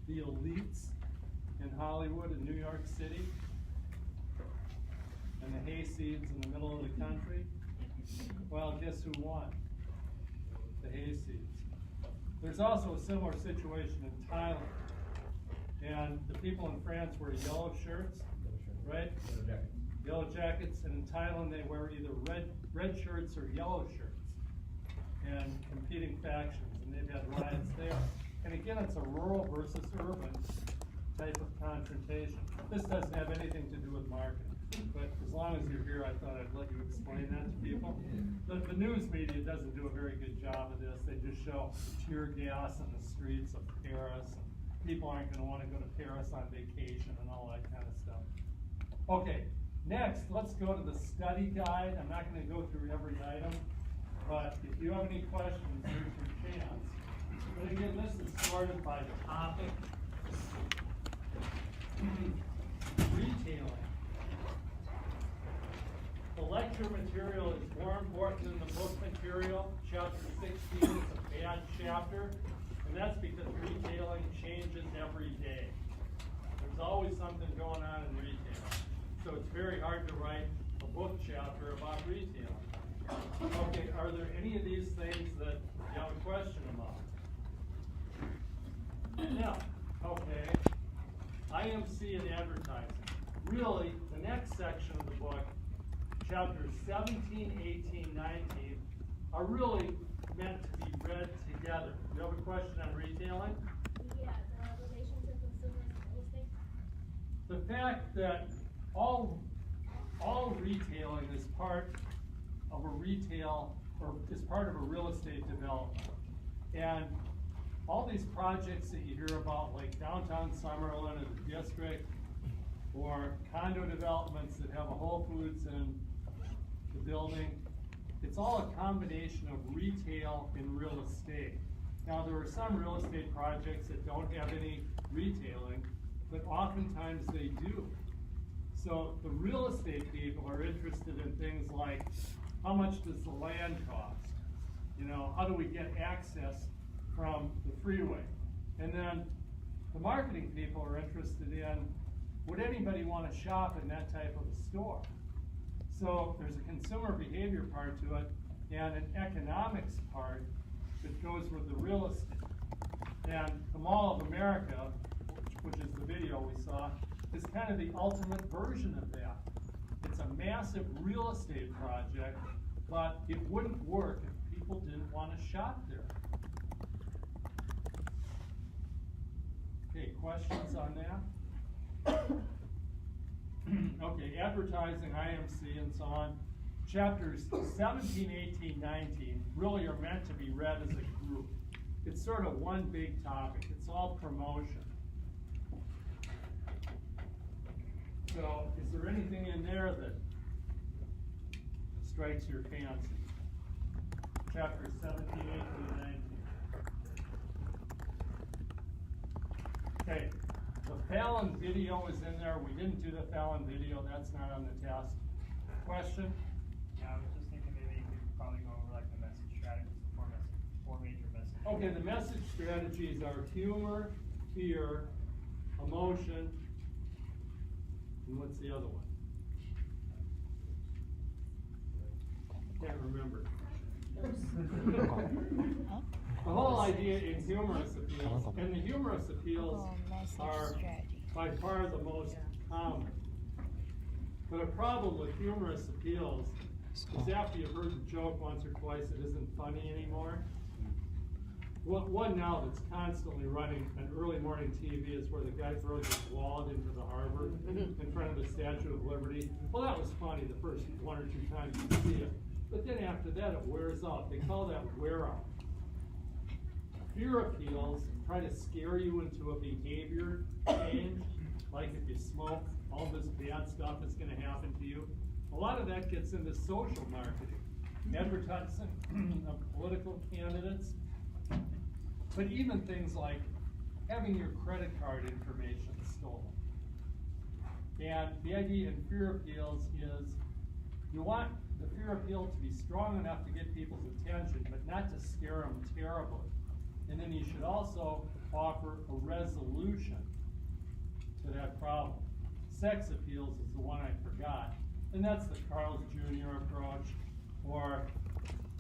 The elites in Hollywood and New York City. And the hayseeds in the middle of the country. Well, guess who won? The hayseeds. There's also a similar situation in Thailand. And the people in France wear yellow shirts, right? Yellow jackets. And in Thailand they wear either red shirts or yellow shirts. And competing factions, and they've had riots there. And again, it's a rural versus urban type of confrontation. This doesn't have anything to do with marketing, but as long as you're here, I thought I'd let you explain that to people. The news media doesn't do a very good job of this. They just show tear gas on the streets of Paris, and people aren't going to want to go to Paris on vacation and all that kind of stuff. Okay, next, let's go to the study guide. I'm not going to go through every item. But if you have any questions, here's your chance. But again, this is sorted by topic. Retailing. The lecture material is more important than the book material. Chapter 16 is a bad chapter, and that's because retailing changes every day. There's always something going on in retailing. so it's very hard to write a book chapter about retail. Okay, are there any of these things that you have a question about? Yeah, okay. IMC and advertising. Really, the next section of the book, chapters 17, 18, 19, are really meant to be read together. You have a question on retailing? Yeah, the relationship of consumers and real estate. The fact that all retailing is part of a retail, or is part of a real estate development. And all these projects that you hear about, like downtown Summerlin or the district, or condo developments that have a Whole Foods in the building, it's all a combination of retail and real estate. Now, there are some real estate projects that don't have any retailing, but oftentimes they do. So the real estate people are interested in things like, how much does the land cost? You know, how do we get access from the freeway? And then the marketing people are interested in, would anybody want to shop in that type of a store? So there's a consumer behavior part to it and an economics part that goes with the real estate. And the Mall of America, which is the video we saw, is kind of the ultimate version of that. It's a massive real estate project, but it wouldn't work if people didn't want to shop there. Okay, questions on that? Okay, advertising, IMC, and so on. Chapters 17, 18, 19 really are meant to be read as a group. It's sort of one big topic. It's all promotion. So, is there anything in there that strikes your fancy? Chapters 17, 18, and 19. Okay, the Fallon video is in there. We didn't do the Fallon video. That's not on the test. Question? Yeah, I was just thinking maybe you could probably go over like the message strategies, four major messages. Okay, the message strategies are humor, fear, emotion, and what's the other one? Can't remember. The whole idea in humorous appeals, and the humorous appeals are by far the most common. But a problem with humorous appeals is after you've heard the joke once or twice, it isn't funny anymore. One now that's constantly running on early morning TV is where the guy throws his wallet into the harbor in front of the Statue of Liberty. Well, that was funny the first one or two times you see it. But then after that, it wears out. They call that wear out. Fear appeals try to scare you into a behavior change, like if you smoke, all this bad stuff is going to happen to you. A lot of that gets into social marketing, advertising of political candidates, but even things like having your credit card information stolen. And the idea in fear appeals is you want the fear appeal to be strong enough to get people's attention, but not to scare them terribly. And then you should also offer a resolution to that problem. Sex appeals is the one I forgot. And that's the Carl's Jr. approach, or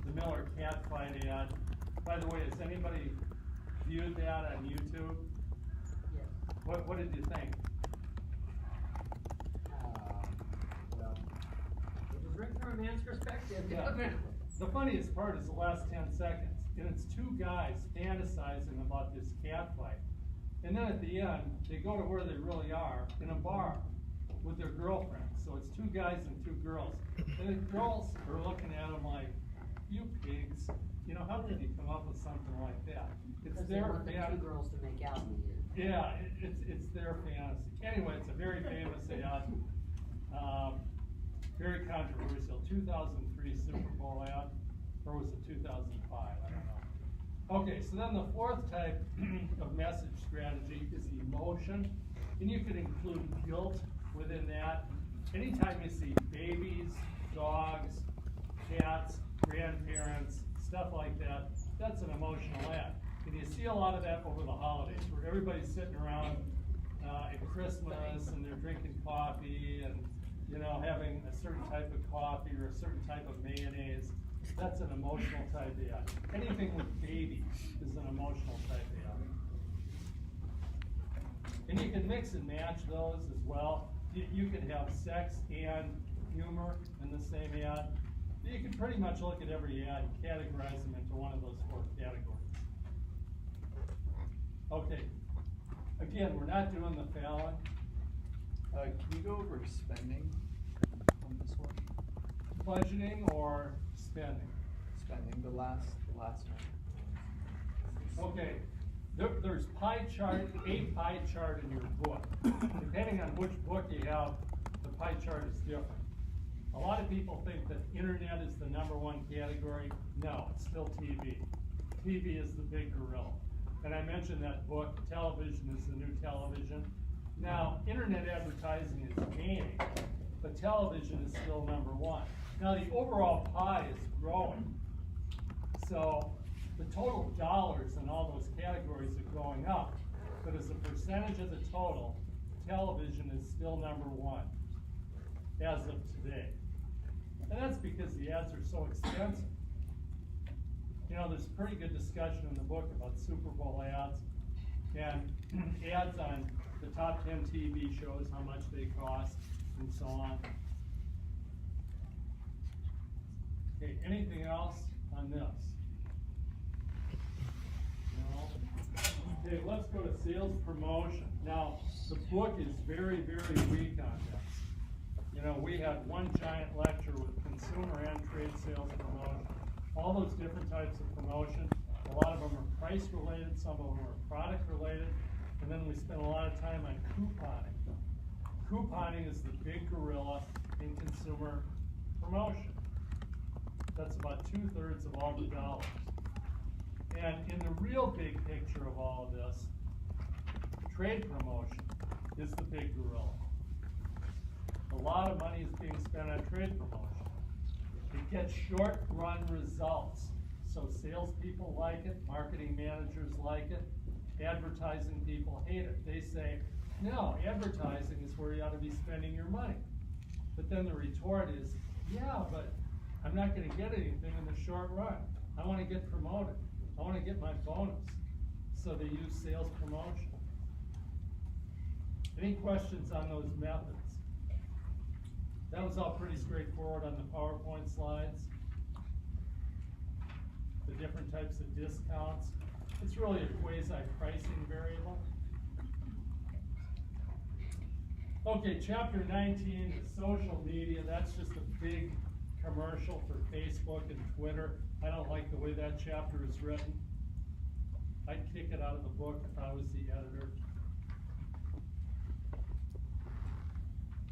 the Miller cat fight ad. By the way, has anybody viewed that on YouTube? Yes. What did you think? Well, it was written from a man's perspective. Yeah. The funniest part is the last 10 seconds. And it's two guys fantasizing about this cat fight. And then at the end, they go to where they really are, in a bar with their girlfriends. So it's two guys and two girls. And the girls are looking at them like, you pigs. You know, how did you come up with something like that? It's their fantasy. Two girls to make out in the end. Yeah, it's their fantasy. Anyway, it's a very famous ad. Very controversial. 2003 Super Bowl ad. Or was it 2005? I don't know. Okay, so then the fourth type of message strategy is emotion. And you could include guilt within that. Anytime you see babies, dogs, cats, grandparents, stuff like that, that's an emotional ad. And you see a lot of that over the holidays, where everybody's sitting around at Christmas and they're drinking coffee and you know, having a certain type of coffee or a certain type of mayonnaise, that's an emotional type ad. Anything with babies is an emotional type ad. And you can mix and match those as well. You can have sex and humor in the same ad. You can pretty much look at every ad and categorize them into one of those 4 categories. Okay, again, we're not doing the Fallon. Can you go over spending on this one? Budgeting or spending? Spending, the last one. Okay, there's a pie chart in your book. Depending on which book you have, the pie chart is different. A lot of people think that internet is the #1 category. No, it's still TV. TV is the big gorilla. And I mentioned that book, television is the new television. Now, internet advertising is gaining, but television is still #1. Now, the overall pie is growing. So the total dollars in all those categories are going up, but as a percentage of the total, television is still #1 as of today. And that's because the ads are so expensive. You know, there's pretty good discussion in the book about Super Bowl ads and ads on the top 10 TV shows, how much they cost, and so on. Okay, anything else on this? No? Okay, let's go to sales promotion. Now, the book is very, very weak on this. You know, we had one giant lecture with consumer and trade sales promotion. All those different types of promotion. A lot of them are price related, some of them are product related, and then we spent a lot of time on couponing. Couponing is the big gorilla in consumer promotion. That's about 2/3 of all the dollars. And in the real big picture of all of this, trade promotion is the big gorilla. A lot of money is being spent on trade promotion. It gets short-run results. So salespeople like it, marketing managers like it, advertising people hate it. They say, no, advertising is where you ought to be spending your money. But then the retort is, yeah, but I'm not going to get anything in the short run. I want to get promoted. I want to get my bonus. So they use sales promotion. Any questions on those methods? That was all pretty straightforward on the PowerPoint slides. The different types of discounts. It's really a quasi-pricing variable. Okay, chapter 19 is social media. That's just a big commercial for Facebook and Twitter. I don't like the way that chapter is written. I'd kick it out of the book if I was the editor.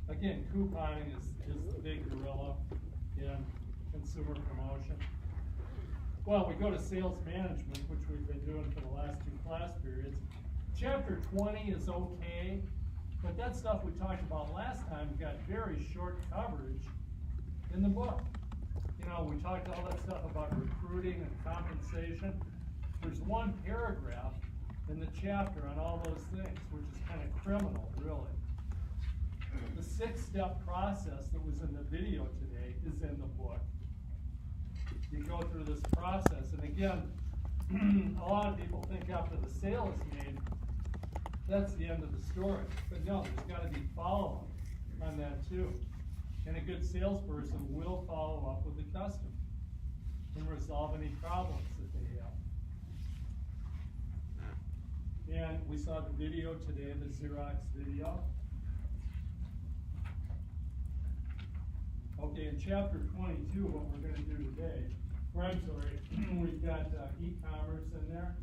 Again, couponing is the big gorilla in consumer promotion. Well, we go to sales management, which we've been doing for the last 2 class periods. Chapter 20 is okay, but that stuff we talked about last time got very short coverage in the book. You know, we talked all that stuff about recruiting and compensation. There's one paragraph in the chapter on all those things, which is kind of criminal, really. The 6-step process that was in the video today is in the book. You go through this process, and again, a lot of people think after the sale is made, that's the end of the story. But no, there's got to be follow-up on that too. And a good salesperson will follow up with the customer and resolve any problems that they have. And we saw the video today, the Xerox video. Okay, in chapter 22, what we're going to do today, or I'm sorry, we've got e-commerce in there.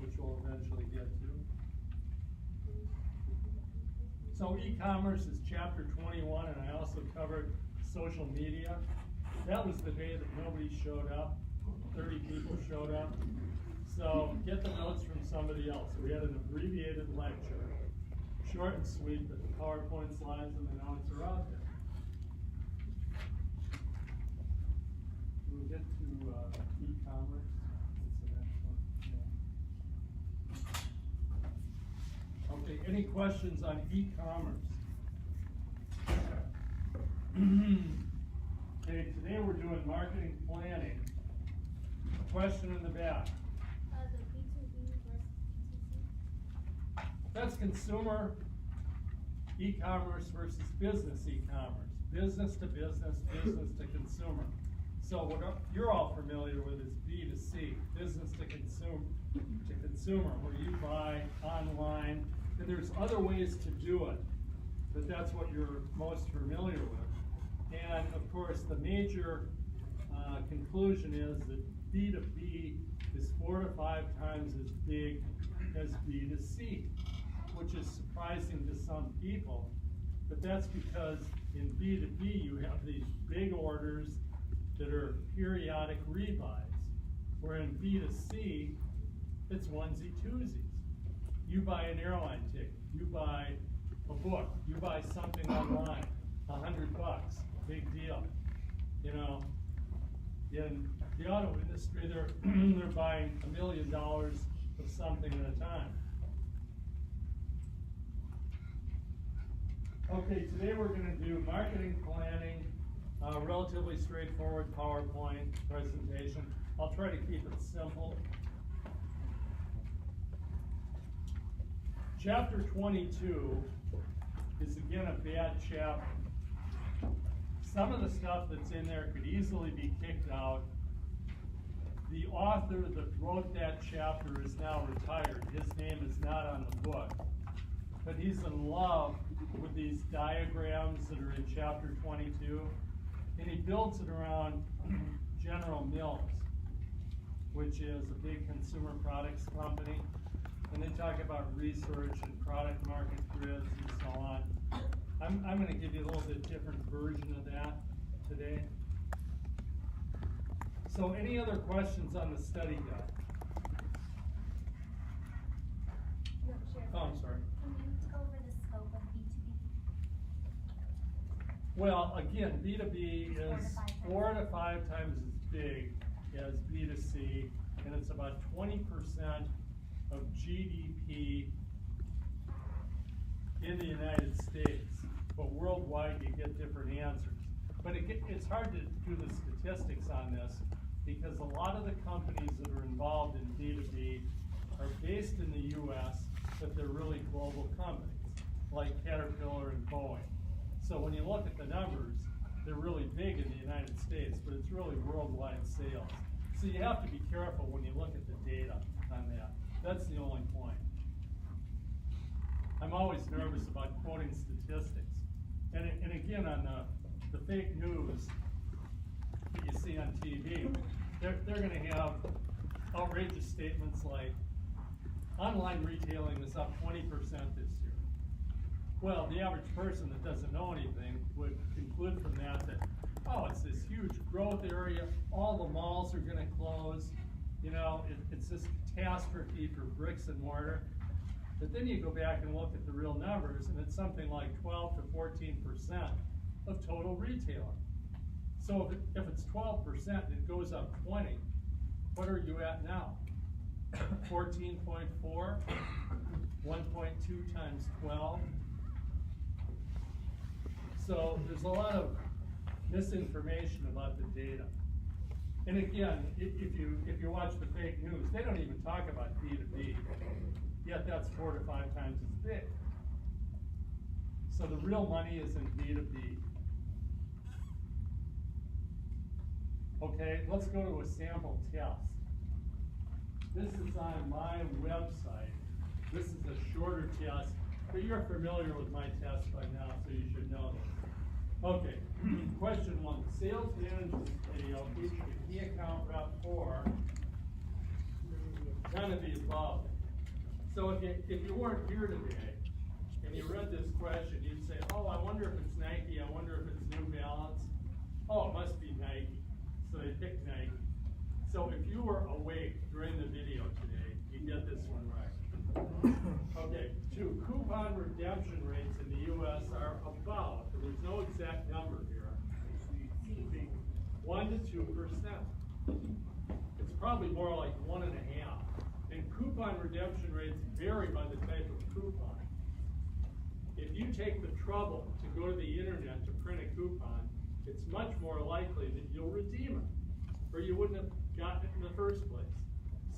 Which we'll eventually get to. So e-commerce is chapter 21, and I also covered social media. That was the day that nobody showed up. 30 people showed up. So get the notes from somebody else. We had an abbreviated lecture, short and sweet, but the PowerPoint slides and the notes are out there. We'll get to e-commerce. What's the next any questions on e-commerce? Okay, today we're doing marketing planning. Question in the back. The B2B versus B2C. That's consumer e-commerce versus business e-commerce. Business to business, business to consumer. So what you're all familiar with is B2C, business to consumer, where you buy online, and there's other ways to do it, but that's what you're most familiar with. And of course, the major conclusion is that B2B is 4 to 5 times as big as B2C, which is surprising to some people, but that's because in B2B you have these big orders that are periodic rebuys, where in B2C, it's onesie twosies. You buy an airline ticket, you buy a book, you buy something online, $100, big deal. You know, in the auto industry, they're buying $1 million of something at a time. Okay, today we're going to do marketing planning, relatively straightforward PowerPoint presentation. I'll try to keep it simple. Chapter 22 is again a bad chapter. Some of the stuff that's in there could easily be kicked out. The author that wrote that chapter is now retired. His name is not on the book. But he's in love with these diagrams that are in chapter 22. And he builds it around General Mills, which is a big consumer products company. And they talk about research and product market grids and so on. I'm going to give you a little bit different version of that today. So any other questions on the study guide? Oh, I'm sorry. Can you go over the scope of B2B? Well, again, B2B is 4 to 5 times as big as B2C, and it's about 20% of GDP in the United States. But worldwide, you get different answers. But it's hard to do the statistics on this because a lot of the companies that are involved in B2B are based in the U.S., but they're really global companies, like Caterpillar and Boeing. So when you look at the numbers, they're really big in the United States, but it's really worldwide sales. So you have to be careful when you look at the data on that. That's the only point. I'm always nervous about quoting statistics. And again, on the fake news that you see on TV, they're going to have outrageous statements like, online retailing is up 20% this year. Well, the average person that doesn't know anything would conclude from that, oh, it's this huge growth area, all the malls are going to close, you know, it's this catastrophe for bricks and mortar. But then you go back and look at the real numbers, and it's something like 12 to 14% of total retailing. So if it's 12% and it goes up 20, what are you at now? 14.4, 1.2 times 12. So there's a lot of misinformation about the data. And again, if you watch the fake news, they don't even talk about B2B, yet that's 4 to 5 times as big. So the real money is in B2B. Okay, let's go to a sample test. This is on my website. This is a shorter test, but you're familiar with my test by now, so you should know this. Okay, question 1. Sales management video featured a key account rep for none of the above. So if you weren't here today and you read this question, you'd say, oh, I wonder if it's Nike, I wonder if it's New Balance. Oh, it must be Nike. So they picked Nike. So if you were awake during the video today, you get this one right. Okay, 2. Coupon redemption rates in the U.S. are about, there's no exact number here, 1 to 2%. It's probably more like 1.5. And coupon redemption rates vary by the type of coupon. If you take the trouble to go to the internet to print a coupon, it's much more likely that you'll redeem it, or you wouldn't have gotten it in the first place.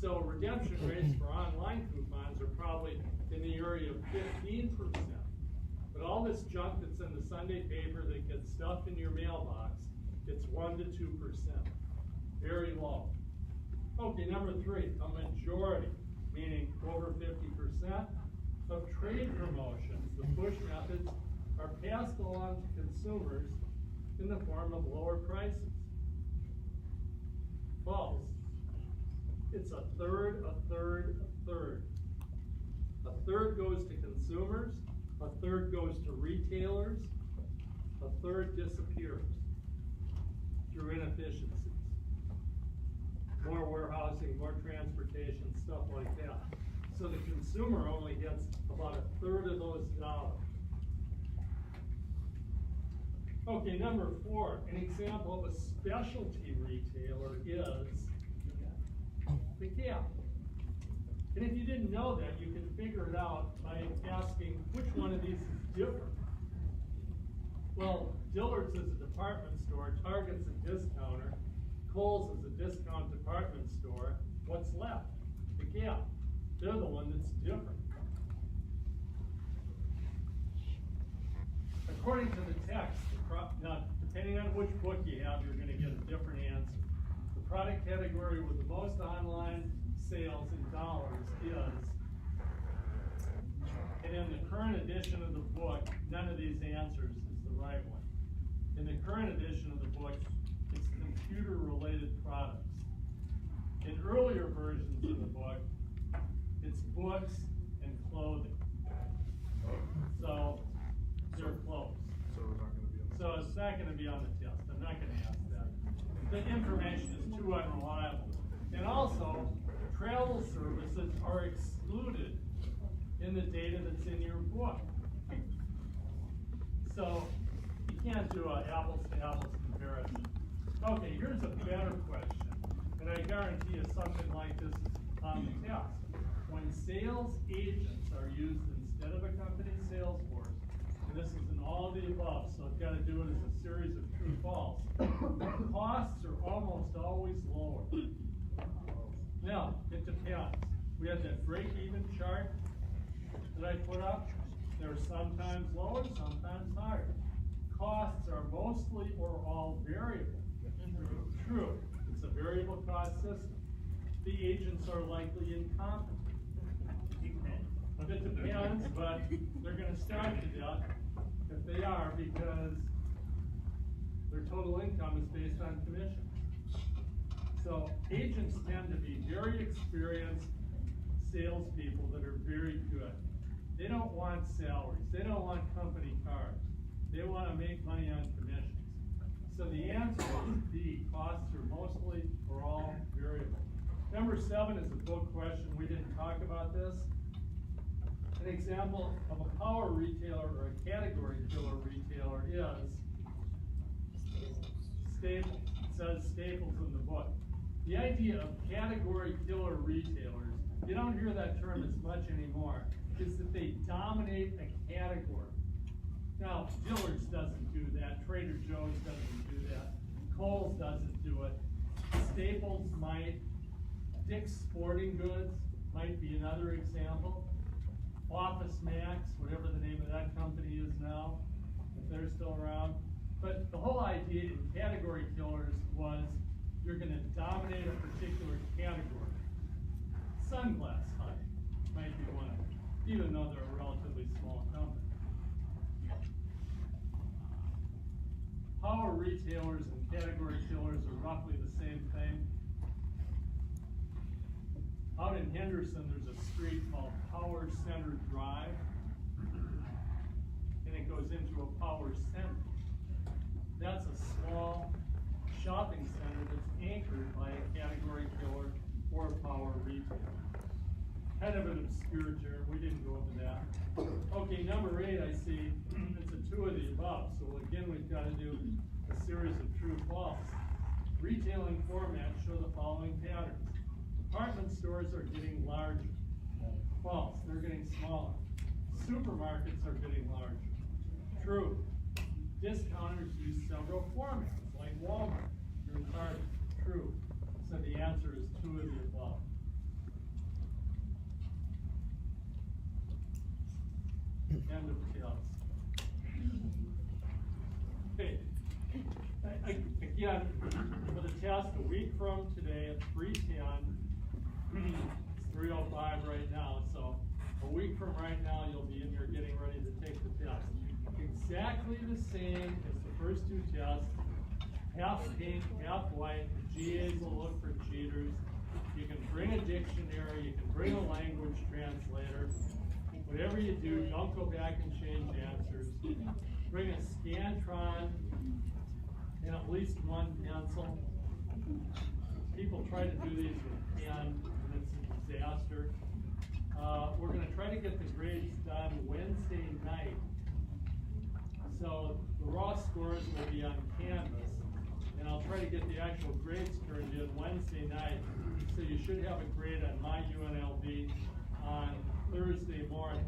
So redemption rates for online coupons are probably in the area of 15%. But all this junk that's in the Sunday paper that gets stuffed in your mailbox, it's 1 to 2%. Very low. Okay, number 3, a majority, meaning over 50% of trade promotions, the push methods, are passed along to consumers in the form of lower prices. False. It's a third, a third, a third. A third goes to consumers, a third goes to retailers, a third disappears through inefficiencies. More warehousing, more transportation, stuff like that. So the consumer only gets about a third of those dollars. Okay, number 4, an example of a specialty retailer is the Gap. And if you didn't know that, you can figure it out by asking which one of these is different. Well, Dillard's is a department store, Target's a discounter, Kohl's is a discount department store. What's left? The Gap. They're the one that's different. According to the text, now depending on which book you have, you're going to get a different answer. The product category with the most online sales in dollars is, and in the current edition of the book, none of these answers is the right one. In the current edition of the book, it's computer-related products. In earlier versions of the book, it's books and clothing. So they're close. So it's not going to be on the test. I'm not going to ask that. The information is too unreliable. And also, travel services are excluded in the data that's in your book. So you can't do an apples-to-apples comparison. Okay, here's a better question. And I guarantee you something like this is on the test. When sales agents are used instead of a company's sales force, and this is in all of the above, so I've got to do it as a series of true-false, costs are almost always lower. Now, it depends. We had that break-even chart that I put up. They're sometimes lower, sometimes higher. Costs are mostly or all variable. True. It's a variable cost system. The agents are likely incompetent. It depends, but they're going to starve to death if they are, because their total income is based on commission. So agents tend to be very experienced salespeople that are very good. They don't want salaries. They don't want company cars. They want to make money on commissions. So the answer is B. Costs are mostly or all variable. Number 7 is a book question. We didn't talk about this. An example of a power retailer or a category killer retailer is Staples. It says Staples in the book. The idea of category killer retailers, you don't hear that term as much anymore, is that they dominate a category. Now, Dillard's doesn't do that. Trader Joe's doesn't do that. Kohl's doesn't do it. Staples might. Dick's Sporting Goods might be another example. Office Max, whatever the name of that company is now, if they're still around. But the whole idea in category killers was you're going to dominate a particular category. Sunglass Hut might be one of them, even though they're a relatively small company. Power retailers and category killers are roughly the same thing. Out in Henderson, there's a street called Power Center Drive, and it goes into a power center. That's a small shopping center that's anchored by a category killer or a power retailer. Kind of an obscure term, we didn't go into that. Okay, number 8, I see it's a 2 of the above, so again we've got to do a series of true-false. Retailing formats show the following patterns. Department stores are getting larger. False, they're getting smaller. supermarkets are getting larger. True. Discounters use several formats, like Walmart, your Target. True. So the answer is 2 of the above. End of test. Okay. Again, for the test, a week from today at 3:10, it's 3:05 right now, so a week from right now, you'll be in here getting ready to take the test. Exactly the same as the first 2 tests, half pink, half white. The GAs will look for cheaters. You can bring a dictionary, you can bring a language translator. Whatever you do, don't go back and change answers. Bring a Scantron and at least one pencil. People try to do these with pen, and it's a disaster. We're going to try to get the grades done Wednesday night. So the raw scores will be on Canvas, and I'll try to get the actual grades turned in Wednesday night. So you should have a grade on my UNLV on Thursday morning.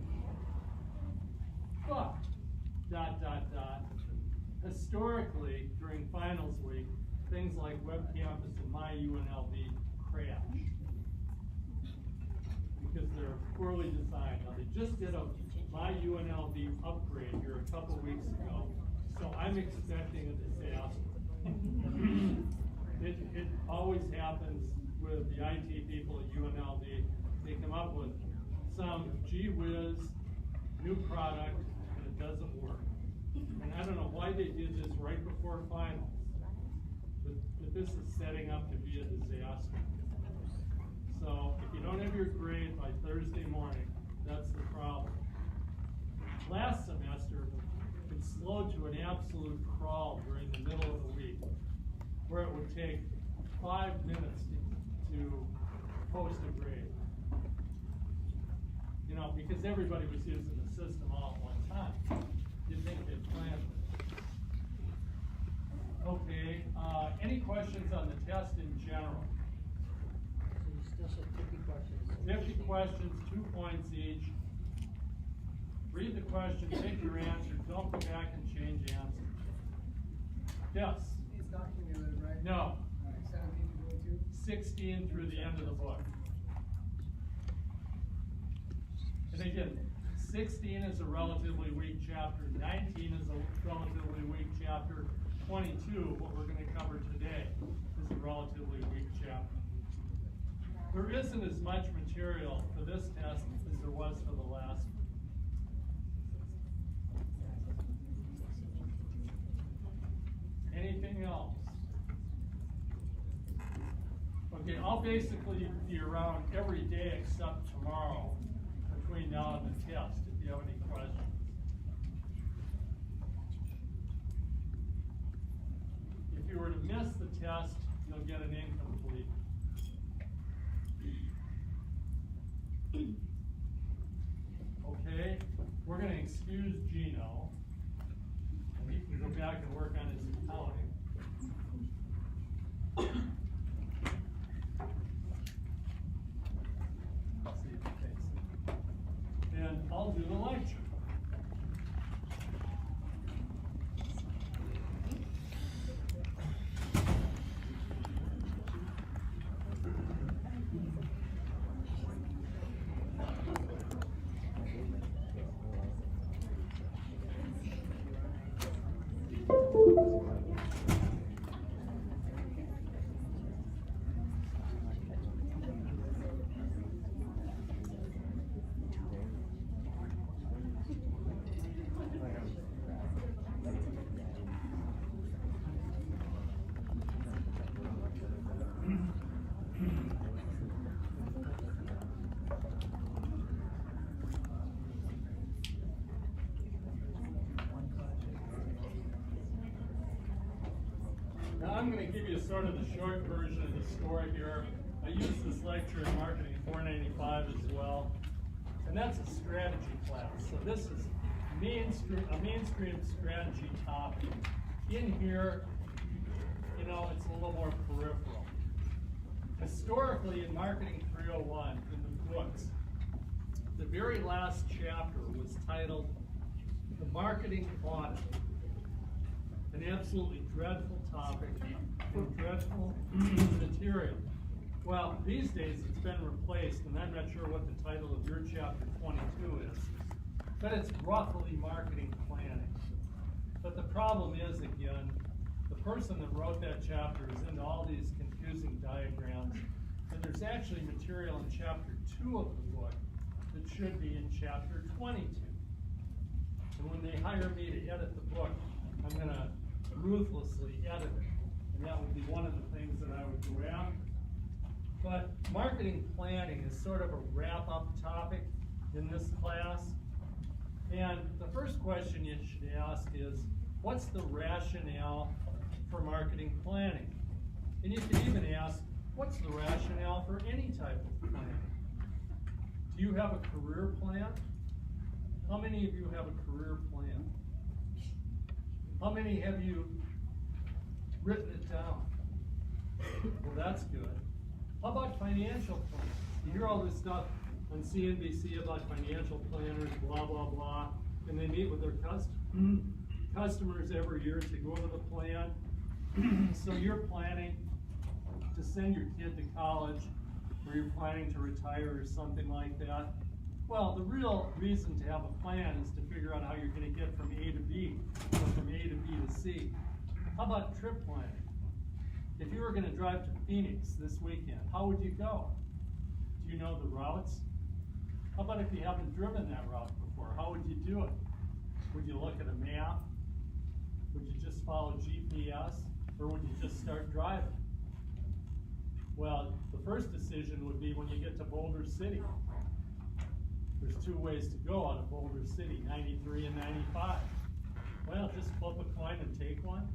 But, ... historically, during finals week, things like Web Campus and my UNLV crash because they're poorly designed. Now, they just did a my UNLV upgrade here a couple weeks ago, so I'm expecting a disaster. It always happens with the IT people at UNLV. They come up with some gee whiz new product and it doesn't work. And I don't know why they did this right before finals, but this is setting up to be a disaster. So if you don't have your grade by Thursday morning, that's the problem. Last semester, it slowed to an absolute crawl during the middle of the week, where it would take 5 minutes to post a grade. You know, because everybody was using the system all at one time. You'd think they'd planned it. Okay, any questions on the test in general? So you still said 50 questions. 50 questions, 2 points each. Read the question, take your answer, don't go back and change answers. Yes? It's not cumulative, right? No. All right, 17 to 22? 16 through the end of the book. And again, 16 is a relatively weak chapter, 19 is a relatively weak chapter, 22, what we're going to cover today, is a relatively weak chapter. There isn't as much material for this test as there was for the last one. Anything else? Okay, I'll basically be around every day except tomorrow between now and the test if you have any questions. If you were to miss the test, you'll get an incomplete. Okay, we're going to excuse Gino, and he can go back and work on his accounting. Let's see if he takes it. And I'll do the lecture. Now I'm going to give you sort of the short version of the story here. I use this lecture in Marketing 495 as well. And that's a strategy class. So this is a mainstream strategy topic. In here, you know, it's a little more peripheral. Historically, in Marketing 301, in the books, the very last chapter was titled The Marketing Audit. An absolutely dreadful topic for dreadful material. Well, these days it's been replaced, and I'm not sure what the title of your chapter 22 is, but it's roughly marketing planning. But the problem is, again, the person that wrote that chapter is into all these confusing diagrams, and there's actually material in chapter 2 of the book that should be in chapter 22. And when they hire me to edit the book, I'm going to ruthlessly edit it. And that would be one of the things that I would go after. But marketing planning is sort of a wrap-up topic in this class. And the first question you should ask is, what's the rationale for marketing planning? And you can even ask, what's the rationale for any type of planning? Do you have a career plan? How many of you have a career plan? How many have you written it down? Well, that's good. How about financial plans? You hear all this stuff on CNBC about financial planners, blah, blah, blah, and they meet with their customers every year to go over the plan. So you're planning to send your kid to college, or you're planning to retire or something like that. Well, the real reason to have a plan is to figure out how you're going to get from A to B, or from A to B to C. How about trip planning? If you were going to drive to Phoenix this weekend, how would you go? Do you know the routes? How about if you haven't driven that route before? How would you do it? Would you look at a map? Would you just follow GPS? Or would you just start driving? Well, the first decision would be when you get to Boulder City. There's two ways to go out of Boulder City, 93 and 95. Well, just flip a coin and take one.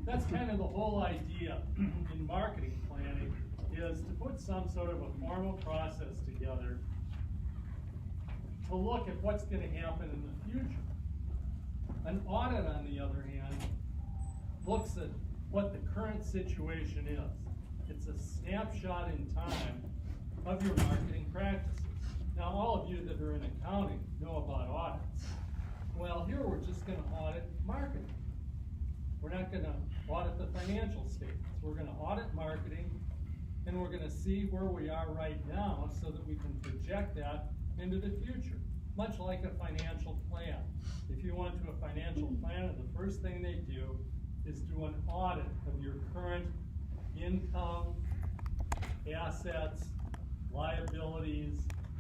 That's kind of the whole idea in marketing planning, is to put some sort of a formal process together to look at what's going to happen in the future. An audit, on the other hand, looks at what the current situation is. It's a snapshot in time of your marketing practices. Now, all of you that are in accounting know about audits. Well, here we're just going to audit marketing. We're not going to audit the financial statements. We're going to audit marketing, and we're going to see where we are right now so that we can project that into the future, much like a financial plan. If you went to a financial planner, the first thing they do is do an audit of your current income, assets, liabilities,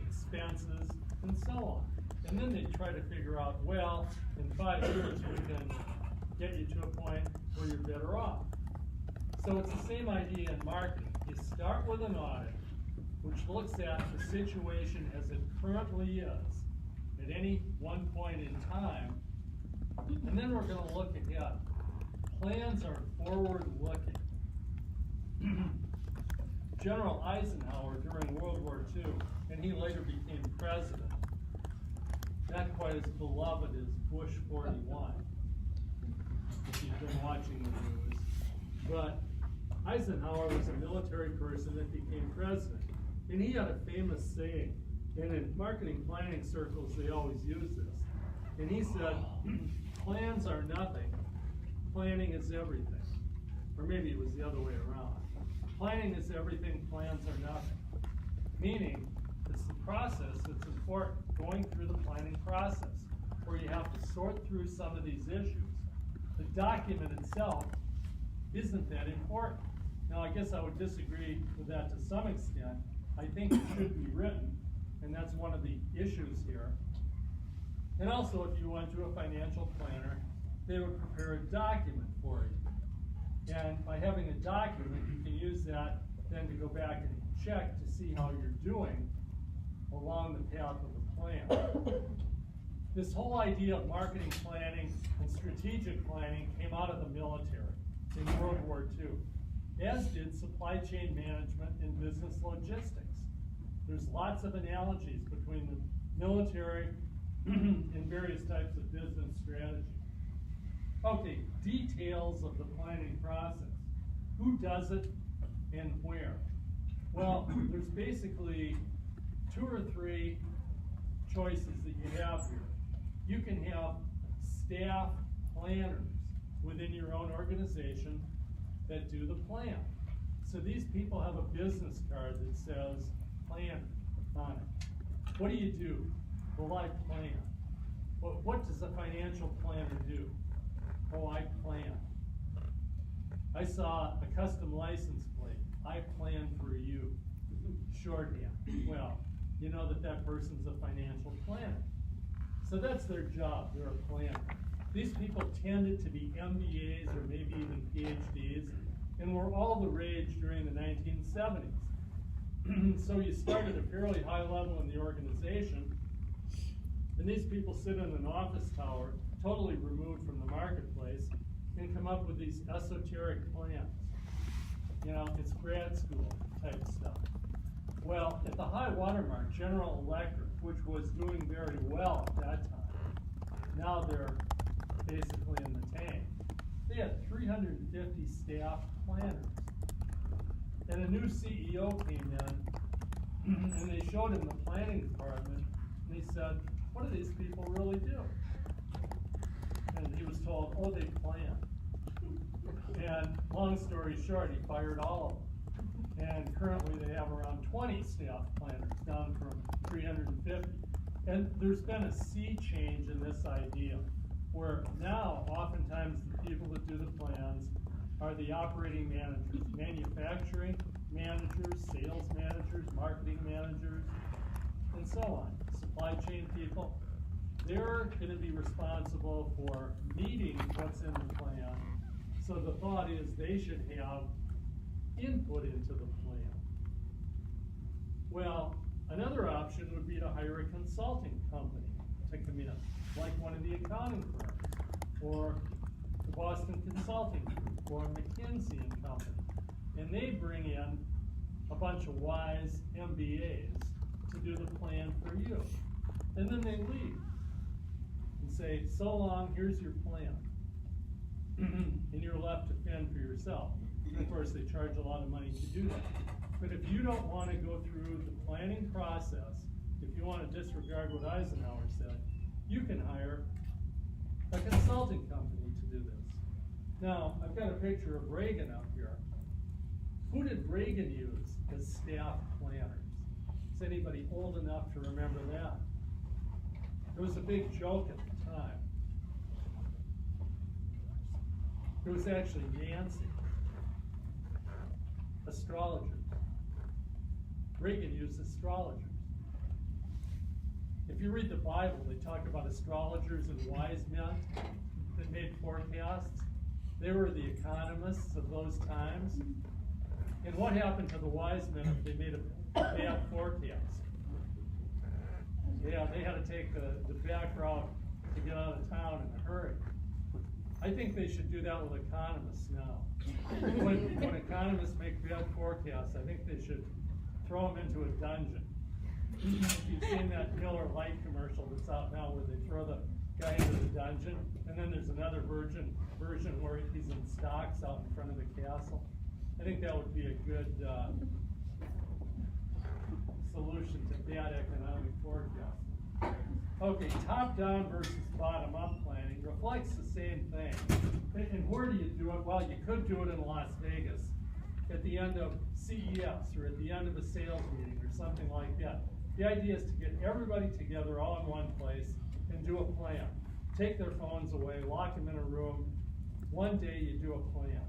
expenses, and so on. And then they try to figure out, well, in 5 years we can get you to a point where you're better off. So it's the same idea in marketing. You start with an audit, which looks at the situation as it currently is at any one point in time, and then we're going to look ahead. Plans are forward-looking. General Eisenhower during World War II, and he later became president, not quite as beloved as Bush 41, if you've been watching the news, but Eisenhower was a military person that became president, and he had a famous saying, and in marketing planning circles they always use this, and he said, plans are nothing, planning is everything. Or maybe it was the other way around. Planning is everything, plans are nothing. Meaning, it's the process that's important, going through the planning process, where you have to sort through some of these issues. The document itself isn't that important. Now, I guess I would disagree with that to some extent. I think it should be written, and that's one of the issues here. And also, if you went to a financial planner, they would prepare a document for you. And by having a document, you can use that then to go back and check to see how you're doing along the path of the plan. This whole idea of marketing planning and strategic planning came out of the military in World War II, as did supply chain management and business logistics. There's lots of analogies between the military and various types of business strategy. Okay, details of the planning process. Who does it and where? Well, there's basically 2 or 3 choices that you have here. You can have staff planners within your own organization that do the plan. So these people have a business card that says plan on it. What do you do? Well, I plan. Well, what does a financial planner do? Oh, I plan. I saw a custom license plate. I plan for you. Shorthand. Well, you know that person's a financial planner. So that's their job. They're a planner. These people tended to be MBAs or maybe even PhDs, and were all the rage during the 1970s. So you start at a fairly high level in the organization, and these people sit in an office tower, totally removed from the marketplace, and come up with these esoteric plans. You know, it's grad school type stuff. Well, at the high watermark, General Electric, which was doing very well at that time, now they're basically in the tank. They had 350 staff planners. And a new CEO came in, and they showed him the planning department, and he said, what do these people really do? And he was told, oh, they plan. And long story short, he fired all of them. And currently they have around 20 staff planners, down from 350. And there's been a sea change in this idea, where now oftentimes the people that do the plans are the operating managers, manufacturing managers, sales managers, marketing managers, and so on. Supply chain people. They're going to be responsible for meeting what's in the plan. So the thought is they should have input into the plan. Well, another option would be to hire a consulting company to come in, like one of the accounting firms, or the Boston Consulting Group, or McKinsey and Company. And they bring in a bunch of wise MBAs to do the plan for you. And then they leave and say, so long, here's your plan. And you're left to fend for yourself. Of course, they charge a lot of money to do that. But if you don't want to go through the planning process, if you want to disregard what Eisenhower said, you can hire a consulting company to do this. Now, I've got a picture of Reagan up here. Who did Reagan use as staff planners? Is anybody old enough to remember that? It was a big joke at the time. It was actually Yancey, astrologers. Reagan used astrologers. If you read the Bible, they talk about astrologers and wise men that made forecasts. They were the economists of those times. And what happened to the wise men if they made a bad forecast? Yeah, they had to take the back route to get out of town in a hurry. I think they should do that with economists now. When economists make bad forecasts, I think they should throw them into a dungeon. If you've seen that Miller Lite commercial that's out now where they throw the guy into the dungeon, and then there's another version where he's in stocks out in front of the castle. I think that would be a good solution to bad economic forecasting. Okay, top-down versus bottom-up planning reflects the same thing. And where do you do it? Well, you could do it in Las Vegas at the end of CES or at the end of a sales meeting or something like that. The idea is to get everybody together all in one place and do a plan. Take their phones away, lock them in a room. One day you do a plan.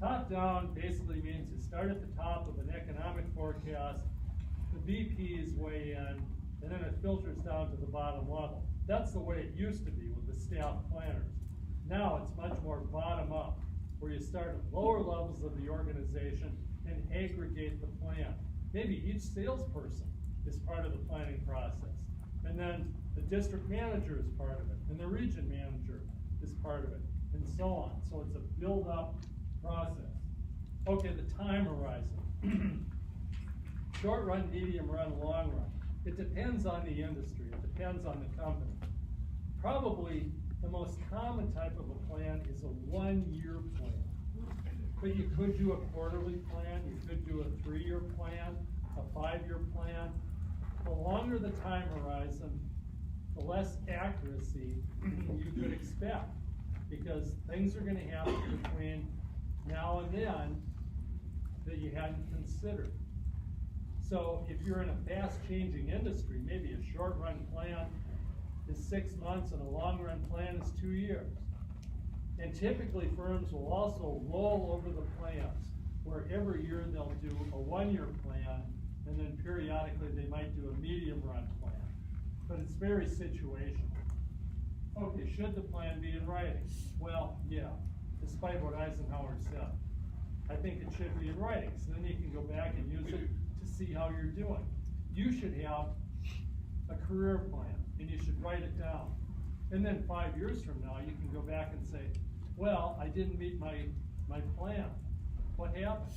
Top-down basically means you start at the top of an economic forecast, the VPs weigh in, and then it filters down to the bottom level. That's the way it used to be with the staff planners. Now it's much more bottom-up, where you start at lower levels of the organization and aggregate the plan. Maybe each salesperson is part of the planning process, and then the district manager is part of it, and the region manager is part of it, and so on. So it's a build-up process. Okay, the time horizon. Short run, medium run, long run. It depends on the industry. It depends on the company. Probably the most common type of a plan is a 1-year plan. But you could do a quarterly plan, you could do a 3-year plan, a 5-year plan. the longer the time horizon, the less accuracy you could expect, because things are gonna happen between now and then that you hadn't considered. So if you're in a fast-changing industry, maybe a short-run plan is 6 months and a long-run plan is 2 years. And typically firms will also roll over the plans, where every year they'll do a 1-year plan, and then periodically they might do a medium-run plan. But it's very situational. Okay, should the plan be in writing? Well, yeah, despite what Eisenhower said. I think it should be in writing, so then you can go back and use it to see how you're doing. You should have a career plan, and you should write it down. And then 5 years from now, you can go back and say, well, I didn't meet my plan. What happened?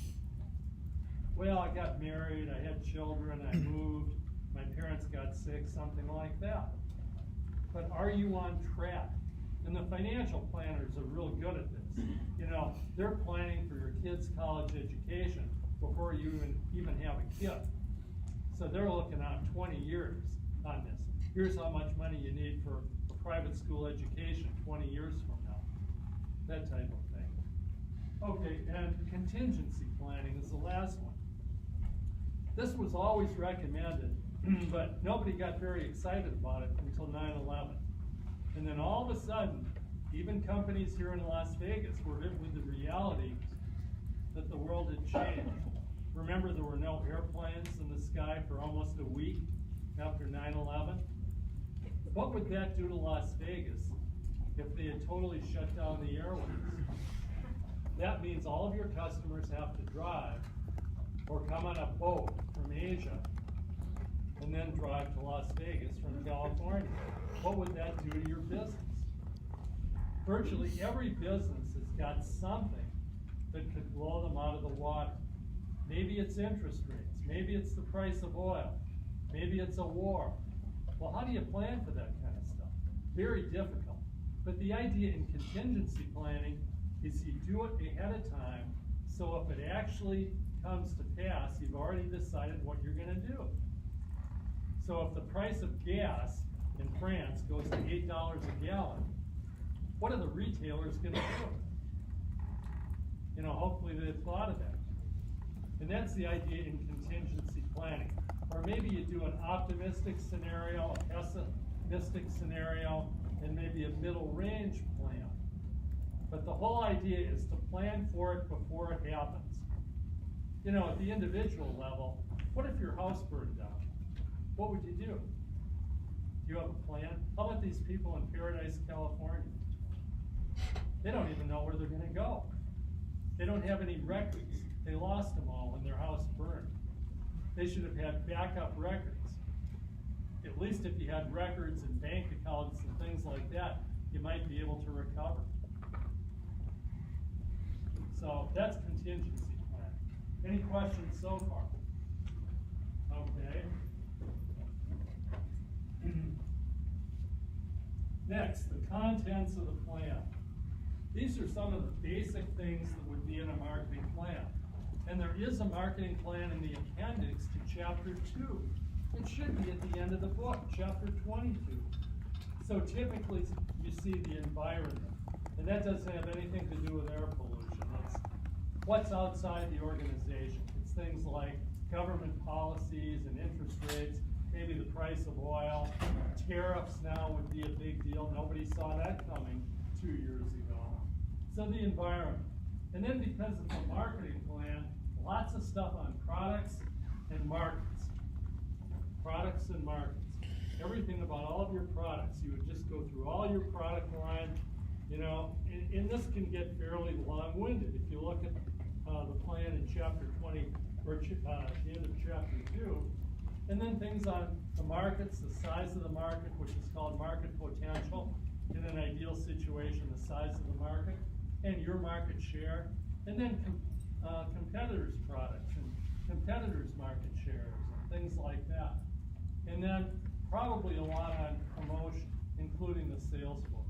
Well, I got married, I had children, I moved, my parents got sick, something like that. But are you on track? And the financial planners are real good at this. You know, they're planning for your kid's college education before you even have a kid. So they're looking out 20 years on this. Here's how much money you need for a private school education 20 years from now. That type of thing. Okay, and contingency planning is the last one. This was always recommended, but nobody got very excited about it until 9/11. And then all of a sudden, even companies here in Las Vegas were hit with the reality that the world had changed. Remember, there were no airplanes in the sky for almost a week after 9/11? What would that do to Las Vegas if they had totally shut down the airways? That means all of your customers have to drive or come on a boat from Asia and then drive to Las Vegas from California. What would that do to your business? Virtually every business has got something that could blow them out of the water. Maybe it's interest rates, maybe it's the price of oil, maybe it's a war. Well, how do you plan for that kind of stuff? Very difficult. But the idea in contingency planning is you do it ahead of time, so if it actually comes to pass, you've already decided what you're gonna do. So if the price of gas in France goes to $8 a gallon, what are the retailers gonna do? You know, hopefully they've thought of that. And that's the idea in contingency planning. Or maybe you do an optimistic scenario, a pessimistic scenario, and maybe a middle range plan. But the whole idea is to plan for it before it happens. You know, at the individual level, what if your house burned down? What would you do? Do you have a plan? How about these people in Paradise, California? They don't even know where they're gonna go. They don't have any records. They lost them all when their house burned. They should have had backup records. At least if you had records and bank accounts and things like that, you might be able to recover. So that's contingency plan. Any questions so far? Okay. Next, the contents of the plan. These are some of the basic things that would be in a marketing plan. And there is a marketing plan in the appendix to chapter 2. It should be at the end of the book, chapter 22. So typically you see the environment. And that doesn't have anything to do with air pollution. It's what's outside the organization. It's things like government policies and interest rates, maybe the price of oil. Tariffs now would be a big deal. Nobody saw that coming 2 years ago. So the environment. And then because it's a marketing plan, lots of stuff on products and markets. Products and markets. Everything about all of your products. You would just go through all your product line, you know, and this can get fairly long-winded. If you look at the plan in chapter 20, or at the end of chapter 2, and then things on the markets, the size of the market, which is called market potential, in an ideal situation, the size of the market, and your market share, and then competitors' products and competitors' market shares and things like that. And then probably a lot on promotion, including the sales force.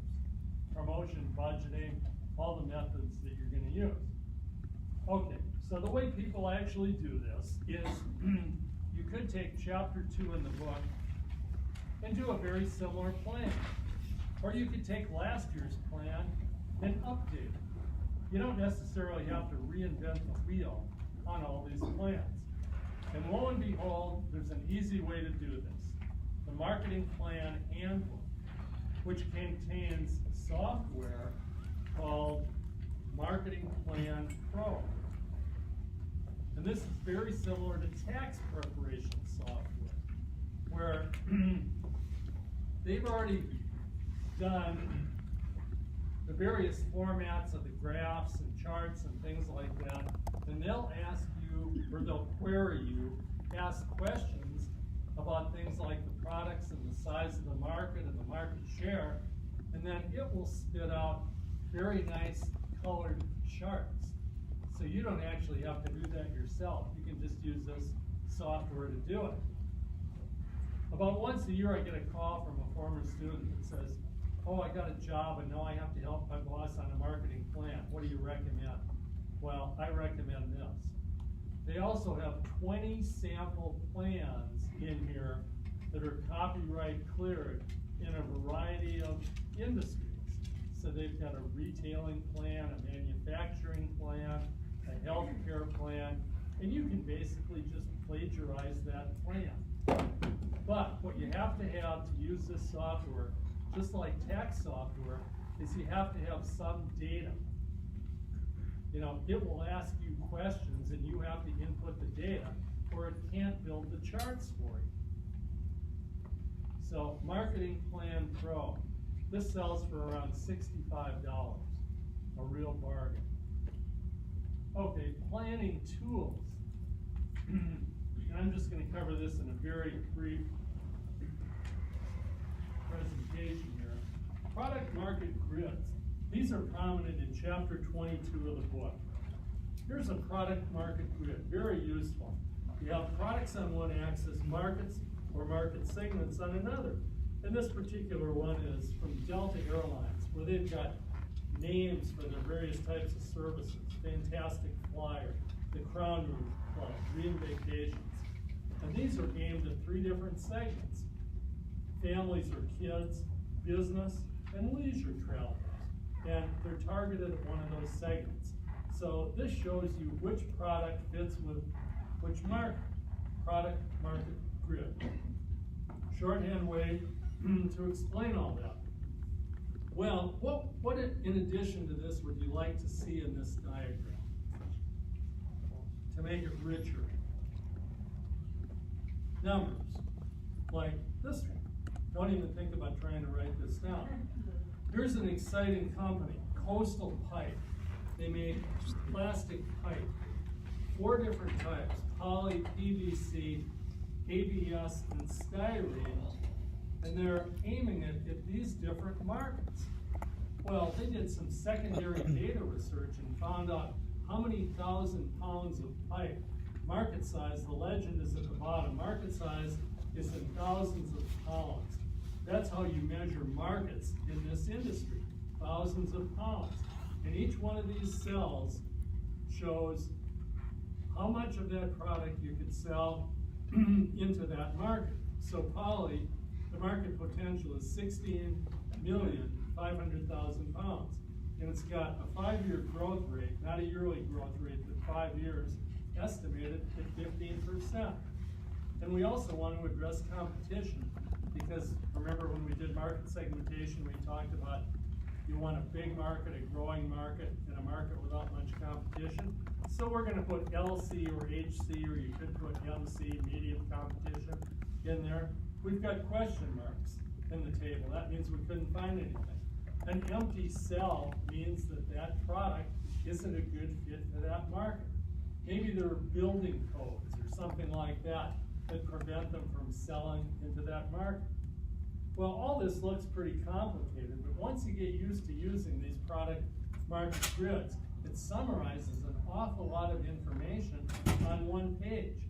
Promotion, budgeting, all the methods that you're going to use. Okay, so the way people actually do this is you could take chapter 2 in the book and do a very similar plan. Or you could take last year's plan and update it. You don't necessarily have to reinvent the wheel on all these plans. And lo and behold, there's an easy way to do this. The Marketing Plan Handbook, which contains software called Marketing Plan Pro. And this is very similar to tax preparation software, where they've already done the various formats of the graphs and charts and things like that, and they'll ask you, or they'll query you, ask questions about things like the products and the size of the market and the market share, and then it will spit out very nice colored charts. So you don't actually have to do that yourself. You can just use this software to do it. About once a year I get a call from a former student that says, oh, I got a job and now I have to help my boss on a marketing plan. What do you recommend? Well, I recommend this. They also have 20 sample plans in here that are copyright cleared in a variety of industries. So they've got a retailing plan, a manufacturing plan, a healthcare plan, and you can basically just plagiarize that plan. But what you have to use this software, just like tax software, is you have to have some data. You know, it will ask you questions and you have to input the data, or it can't build the charts for you. So, Marketing Plan Pro. This sells for around $65, a real bargain. Okay, planning tools. And I'm just going to cover this in a very brief presentation here. Product market grids. These are prominent in chapter 22 of the book. Here's a product market grid, very useful. You have products on one axis, markets or market segments on another. And this particular one is from Delta Airlines, where they've got names for their various types of services. Fantastic Flyer, the Crown Room Club, Dream Vacations. And these are aimed at 3 different segments: families or kids, business, and leisure travelers. And they're targeted at one of those segments. So this shows you which product fits with which market. Product market grid. Shorthand way to explain all that. Well, what in addition to this would you like to see in this diagram to make it richer? Numbers, like this one. Don't even think about trying to write this down. Here's an exciting company, Coastal Pipe. They make plastic pipe, 4 different types: poly, PVC, ABS, and styrene. And they're aiming it at these different markets. Well, they did some secondary data research and found out how many thousand pounds of pipe, market size, the legend is at the bottom, market size is in thousands of pounds. That's how you measure markets in this industry, thousands of pounds. And each one of these cells shows how much of that product you could sell into that market. So poly, the market potential is 16,500,000 pounds. And it's got a 5-year growth rate, not a yearly growth rate, but 5 years, estimated at 15%. And we also want to address competition, because remember when we did market segmentation, we talked about you want a big market, a growing market, and a market without much competition. So we're going to put LC or HC, or you could put MC, medium competition, in there. We've got question marks in the table. That means we couldn't find anything. An empty cell means that that product isn't a good fit for that market. Maybe there are building codes or something like that that prevent them from selling into that market. Well, all this looks pretty complicated, but once you get used to using these product market grids, it summarizes an awful lot of information on one page.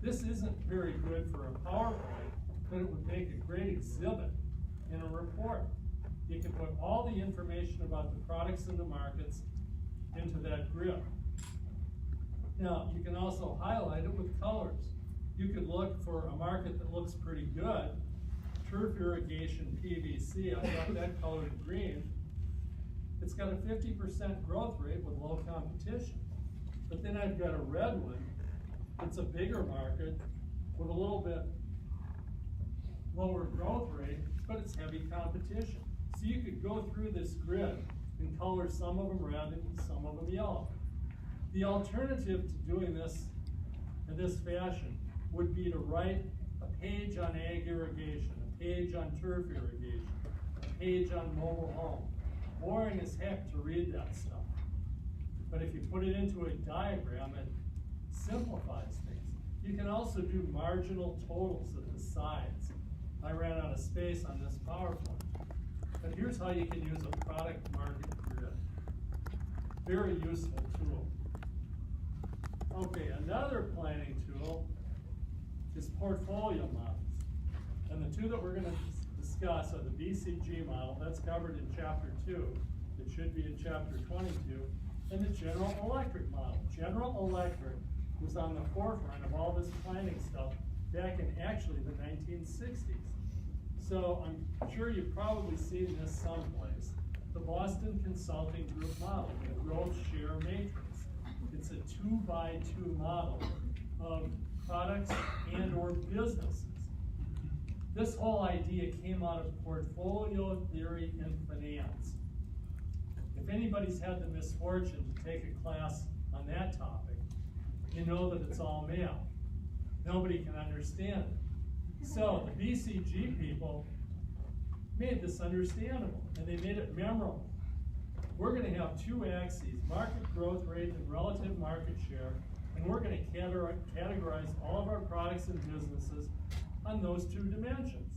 This isn't very good for a PowerPoint, but it would make a great exhibit in a report. You can put all the information about the products and the markets into that grid. Now, you can also highlight it with colors. You could look for a market that looks pretty good. Turf irrigation PVC, I've got that colored green. It's got a 50% growth rate with low competition. But then I've got a red one. It's a bigger market with a little bit lower growth rate, but it's heavy competition. So you could go through this grid and color some of them red and some of them yellow. The alternative to doing this in this fashion would be to write a page on ag irrigation, a page on turf irrigation, a page on mobile home. Boring as heck to read that stuff. But if you put it into a diagram, it simplifies things. You can also do marginal totals at the sides. I ran out of space on this PowerPoint. But here's how you can use a product market grid. Very useful tool. Okay, another planning tool is portfolio models. And the two that we're going to discuss are the BCG model, that's covered in chapter 2. It should be in chapter 22. And the General Electric model. General Electric was on the forefront of all this planning stuff back in actually the 1960s. So I'm sure you've probably seen this someplace. The Boston Consulting Group model, the growth share matrix. It's a 2x2 model of products and or businesses. This whole idea came out of portfolio theory in finance. If anybody's had the misfortune to take a class on that topic, you know that it's all math. Nobody can understand it. So the BCG people made this understandable, and they made it memorable. We're going to have two axes, market growth rate and relative market share, and we're going to categorize all of our products and businesses on those two dimensions.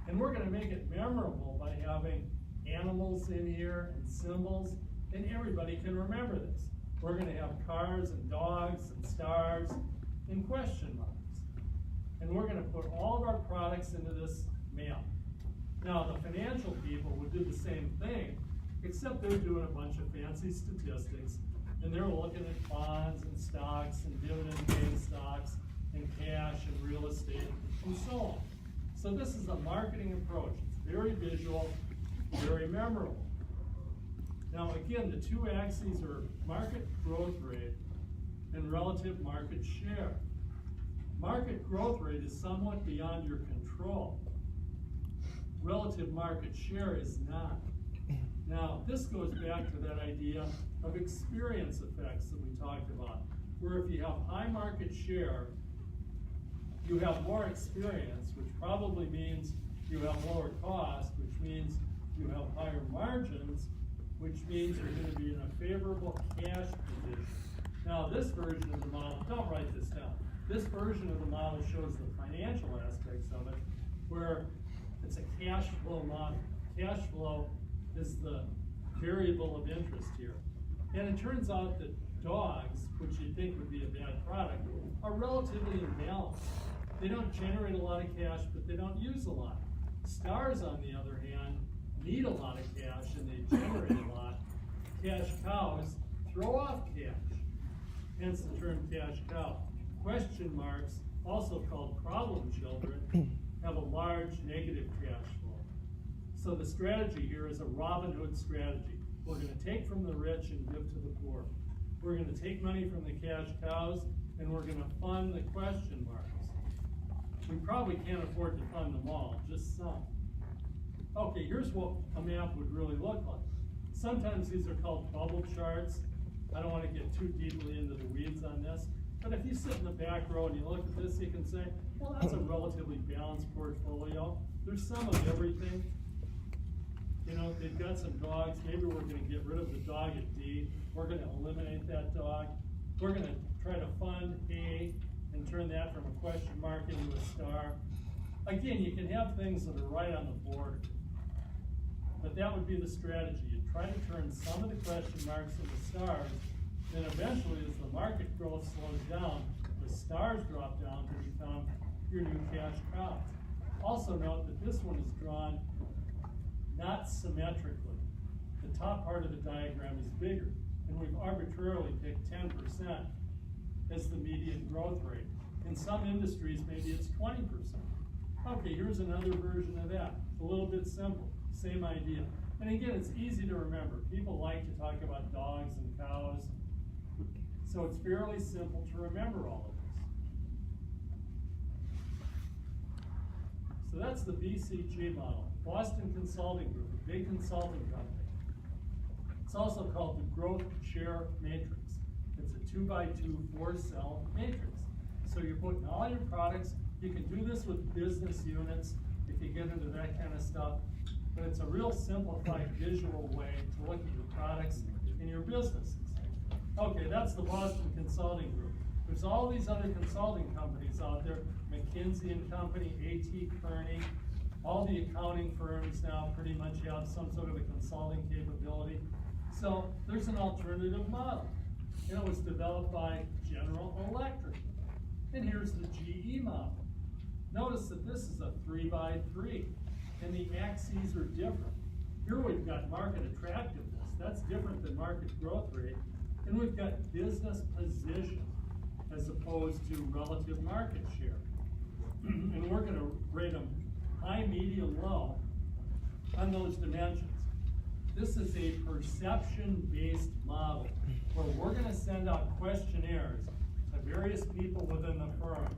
And we're going to make it memorable by having animals in here and symbols, and everybody can remember this. We're going to have cars and dogs and stars and question marks. And we're going to put all of our products into this map. Now, the financial people would do the same thing, except they're doing a bunch of fancy statistics, and they're looking at bonds and stocks and dividend-paying stocks and cash and real estate and so on. So this is a marketing approach. It's very visual, very memorable. Now again, the two axes are market growth rate and relative market share. Market growth rate is somewhat beyond your control. Relative market share is not. Now, this goes back to that idea of experience effects that we talked about, where if you have high market share, you have more experience, which probably means you have lower cost, which means you have higher margins, which means you're going to be in a favorable cash position. Now, this version of the model, don't write this down. This version of the model shows the financial aspects of it, where it's a cash flow model. Cash flow is the variable of interest here. And it turns out that dogs, which you'd think would be a bad product, are relatively imbalanced. They don't generate a lot of cash, but they don't use a lot. Stars, on the other hand, need a lot of cash and they generate a lot. Cash cows throw off cash, hence the term cash cow. Question marks, also called problem children, have a large negative cash flow. So the strategy here is a Robin Hood strategy. We're going to take from the rich and give to the poor. We're going to take money from the cash cows and we're going to fund the question marks. We probably can't afford to fund them all, just some. Okay, here's what a map would really look like. Sometimes these are called bubble charts. I don't want to get too deeply into the weeds on this, but if you sit in the back row and you look at this, you can say, well, that's a relatively balanced portfolio. There's some of everything. You know, they've got some dogs. Maybe we're going to get rid of the dog at D. We're going to eliminate that dog. We're going to try to fund A and turn that from a question mark into a star. Again, you can have things that are right on the board, but that would be the strategy. You try to turn some of the question marks into stars, then eventually as the market growth slows down, the stars drop down to become your new cash cows. Also note that this one is drawn not symmetrically. The top part of the diagram is bigger, and we've arbitrarily picked 10% as the median growth rate. In some industries, maybe it's 20%. Okay, here's another version of that. It's a little bit simple, same idea. And again, it's easy to remember. People like to talk about dogs and cows. So it's fairly simple to remember all of this. So that's the BCG model, Boston Consulting Group, a big consulting company. It's also called the Growth Share Matrix. It's a 2x2 4-cell matrix. So you're putting all your products. You can do this with business units if you get into that kind of stuff. But it's a real simplified visual way to look at your products and your businesses. Okay, that's the Boston Consulting Group. There's all these other consulting companies out there, McKinsey and Company, A.T. Kearney, all the accounting firms now pretty much have some sort of a consulting capability. So there's an alternative model. And it was developed by General Electric. And here's the GE model. Notice that this is a 3x3, and the axes are different. Here we've got market attractiveness. That's different than market growth rate. And we've got business position as opposed to relative market share. And we're going to rate them high, medium, low on those dimensions. This is a perception-based model where we're going to send out questionnaires to various people within the firm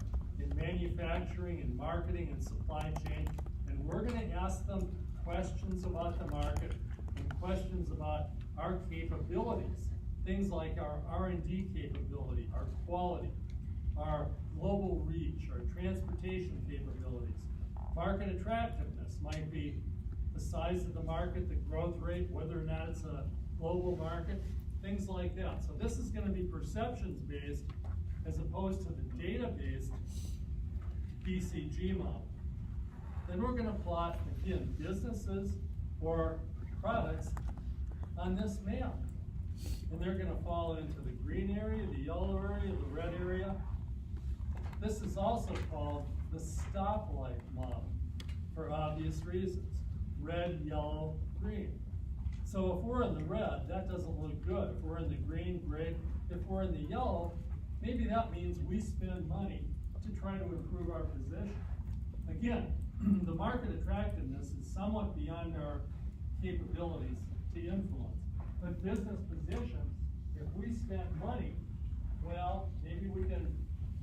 in manufacturing and marketing and supply chain, and we're going to ask them questions about the market and questions about our capabilities. Things like our R&D capability, our quality, our global reach, our transportation capabilities. Market attractiveness might be the size of the market, the growth rate, whether or not it's a global market, things like that. So this is going to be perceptions-based as opposed to the data-based BCG model. Then we're going to plot, again, businesses or products on this map. And they're going to fall into the green area, the yellow area, the red area. This is also called the stoplight model for obvious reasons. Red, yellow, green. So if we're in the red, that doesn't look good. If we're in the green, great. If we're in the yellow, maybe that means we spend money to try to improve our position. Again, the market attractiveness is somewhat beyond our capabilities to influence. But business positions, if we spend money, well, maybe we can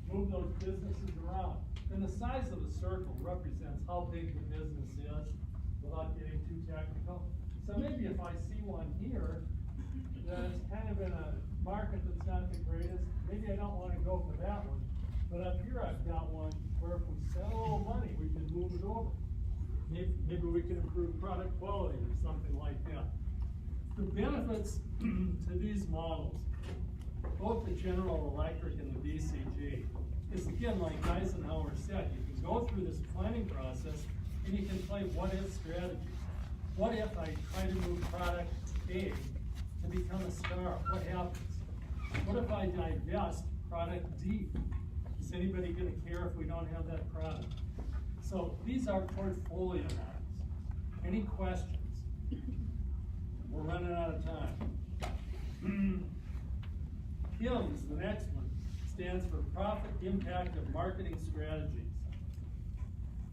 move those businesses around. And the size of the circle represents how big the business is without getting too technical. So maybe if I see one here that's kind of in a market that's not the greatest, maybe I don't want to go for that one. But up here I've got one where if we spend a little money, we can move it over. Maybe we can improve product quality or something like that. The benefits to these models, both the General Electric and the BCG, is again, like Eisenhower said, you can go through this planning process and you can play what-if strategies. What if I try to move product A to become a star? What happens? What if I divest product D? Is anybody going to care if we don't have that product? So these are portfolio models. Any questions? We're running out of time. PIMS, the next one, stands for Profit Impact of Marketing Strategies.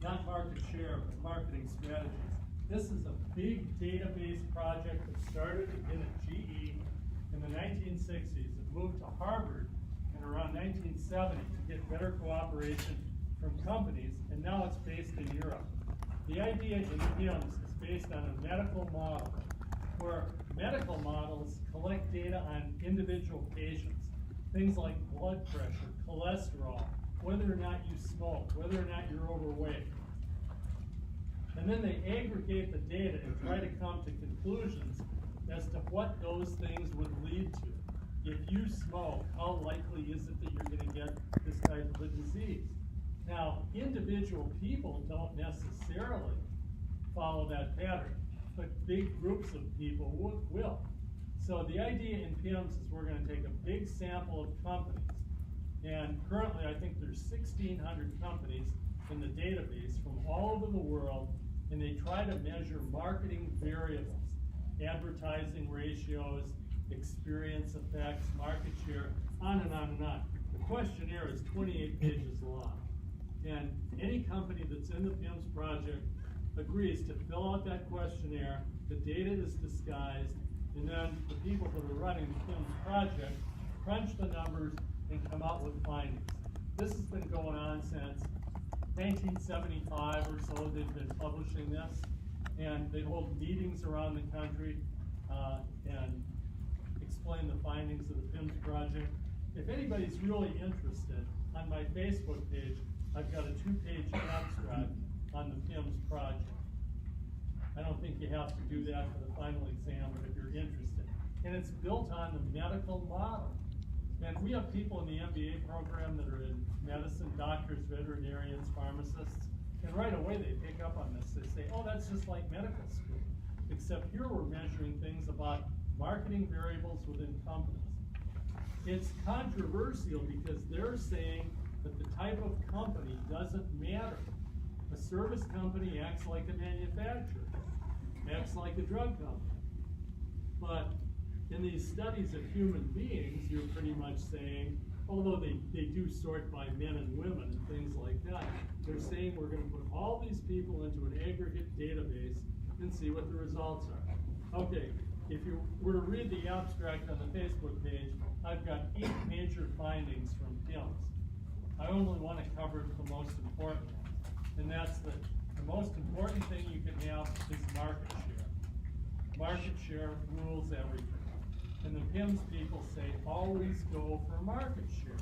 Not market share, but marketing strategies. This is a big database project that started again at GE in the 1960s. It moved to Harvard in around 1970 to get better cooperation from companies, and now it's based in Europe. The idea in PIMS is based on a medical model, where medical models collect data on individual patients, things like blood pressure, cholesterol, whether or not you smoke, whether or not you're overweight. And then they aggregate the data and try to come to conclusions as to what those things would lead to. If you smoke, how likely is it that you're going to get this type of a disease? Now, individual people don't necessarily follow that pattern, but big groups of people will. So the idea in PIMS is we're going to take a big sample of companies, and currently I think there's 1,600 companies in the database from all over the world, and they try to measure marketing variables, advertising ratios, experience effects, market share, on and on and on. The questionnaire is 28 pages long. And any company that's in the PIMS project agrees to fill out that questionnaire, the data is disguised, and then the people that are running the PIMS project crunch the numbers and come up with findings. This has been going on since 1975 or so. They've been publishing this, and they hold meetings around the country and explain the findings of the PIMS project. If anybody's really interested, on my Facebook page, I've got a 2-page abstract on the PIMS project. I don't think you have to do that for the final exam, but if you're interested. And it's built on the medical model. And we have people in the MBA program that are in medicine, doctors, veterinarians, pharmacists, and right away they pick up on this. They say, oh, that's just like medical school. Except here we're measuring things about marketing variables within companies. It's controversial because they're saying that the type of company doesn't matter. A service company acts like a manufacturer, acts like a drug company. But in these studies of human beings, you're pretty much saying, although they do sort by men and women and things like that, they're saying we're going to put all these people into an aggregate database and see what the results are. Okay, if you were to read the abstract on the Facebook page, I've got 8 major findings from PIMS. I only want to cover the most important ones, and that's the most important thing you can have is market share. Market share rules everything. And the PIMS people say, always go for market share.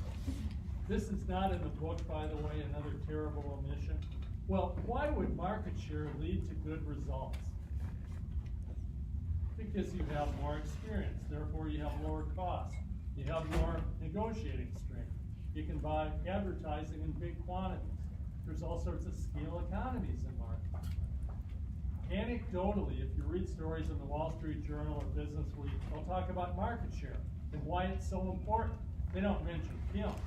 This is not in the book, by the way, another terrible omission. Well, why would market share lead to good results? Because you have more experience, therefore you have lower costs. You have more negotiating strength. You can buy advertising in big quantities. There's all sorts of scale economies in marketing. Anecdotally, if you read stories in the Wall Street Journal or Business Week, they'll talk about market share and why it's so important. They don't mention PIMS,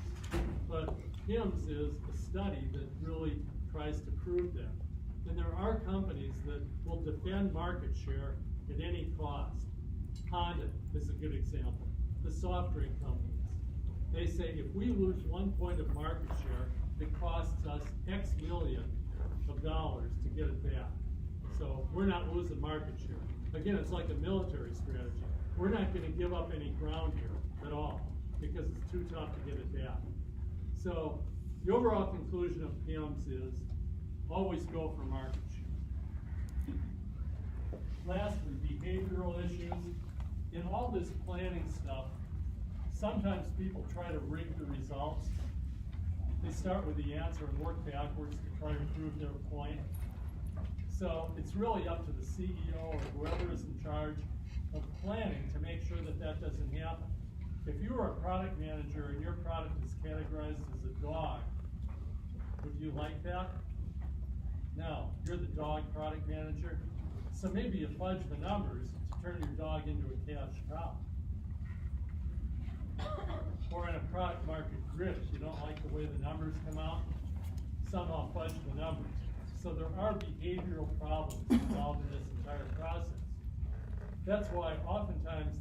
but PIMS is a study that really tries to prove that. And there are companies that will defend market share at any cost. Honda is a good example. The soft drink companies. They say if we lose 1 point of market share, it costs us X million of dollars to get it back. So we're not losing market share. Again, it's like a military strategy. We're not going to give up any ground here at all because it's too tough to get it back. So the overall conclusion of PIMS is always go for market share. Lastly, behavioral issues. In all this planning stuff, sometimes people try to rig the results. They start with the answer and work backwards to try to prove their point. So it's really up to the CEO or whoever is in charge of planning to make sure that that doesn't happen. If you were a product manager and your product is categorized as a dog, would you like that? No, you're the dog product manager. So maybe you fudge the numbers to turn your dog into a cash cow. Or in a product market grid, if you don't like the way the numbers come out, somehow fudge the numbers. So there are behavioral problems involved in this entire process. That's why oftentimes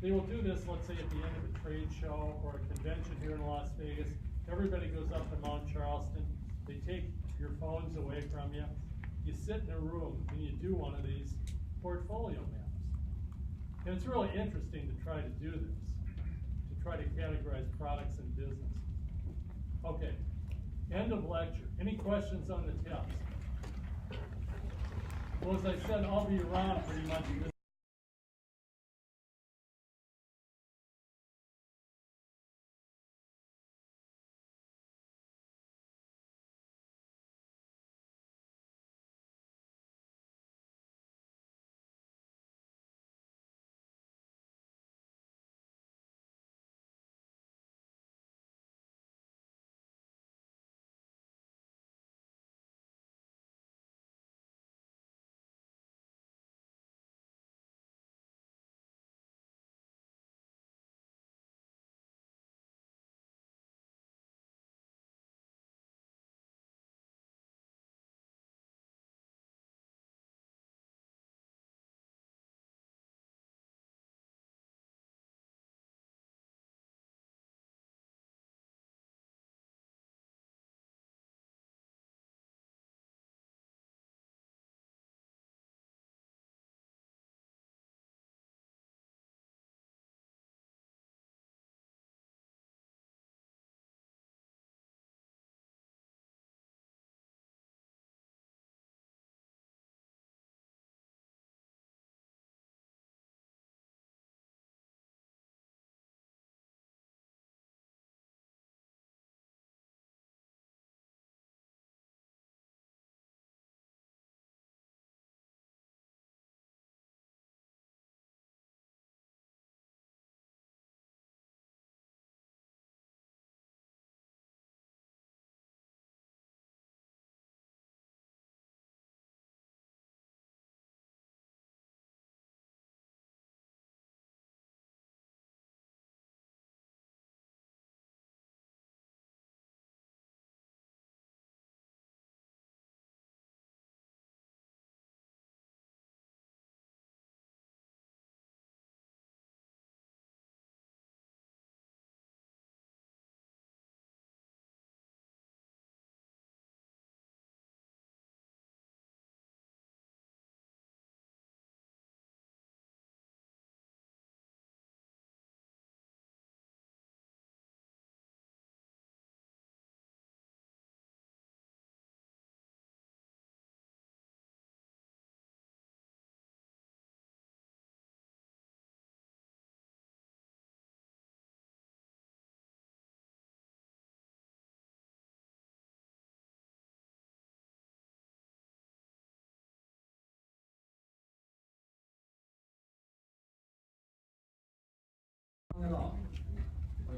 they will do this, let's say at the end of a trade show or a convention here in Las Vegas. Everybody goes up to Mount Charleston. They take your phones away from you. You sit in a room and you do one of these portfolio maps. And it's really interesting to try to do this, to try to categorize products and business. Okay, end of lecture. Any questions on the test? Well, as I said, I'll be around pretty much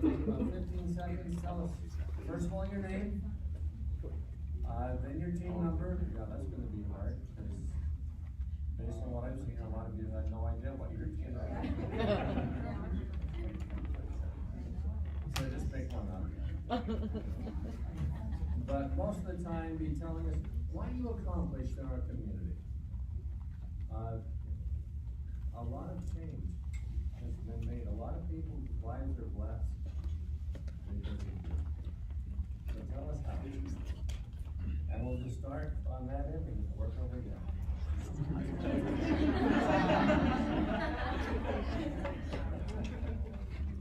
take about 15 seconds. Tell us, first of all, your name, then your team number. Yeah, that's gonna be hard, because based on what I've seen, a lot of you have no idea what your team number is. So just pick one up. But most of the time, be telling us what you accomplished in our community. A lot of change has been made. A lot of people's lives are blessed because of you. So tell us how. And we'll just start on that end and work over here.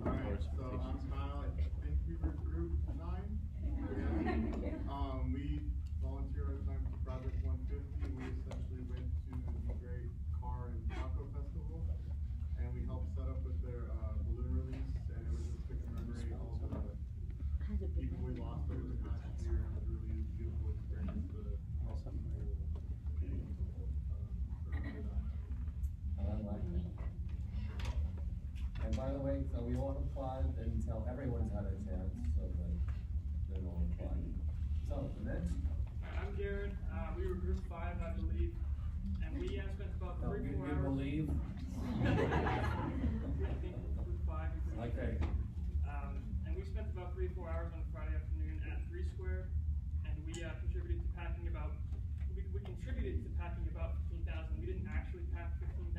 Alright, so I'm Kyle. I think we were group 9. We volunteer our time for Project 150. We essentially went to the Great Car and Taco Festival, and we helped set up with their balloon release, and it was just to commemorate all the people we lost over the past year. It was really a beautiful experience to help people remember that. I like that. And by the way, so we won't applaud until everyone's had a chance, so that they won't applaud. So, next. I'm Jared. We were group 5, I believe, and we spent about 3 You 4 hours. believe? I think group 5. Okay. And we spent about 3 4 hours on a Friday afternoon at 3 Square, and we contributed to packing about. We contributed to packing about 15,000. We didn't actually pack 15,000,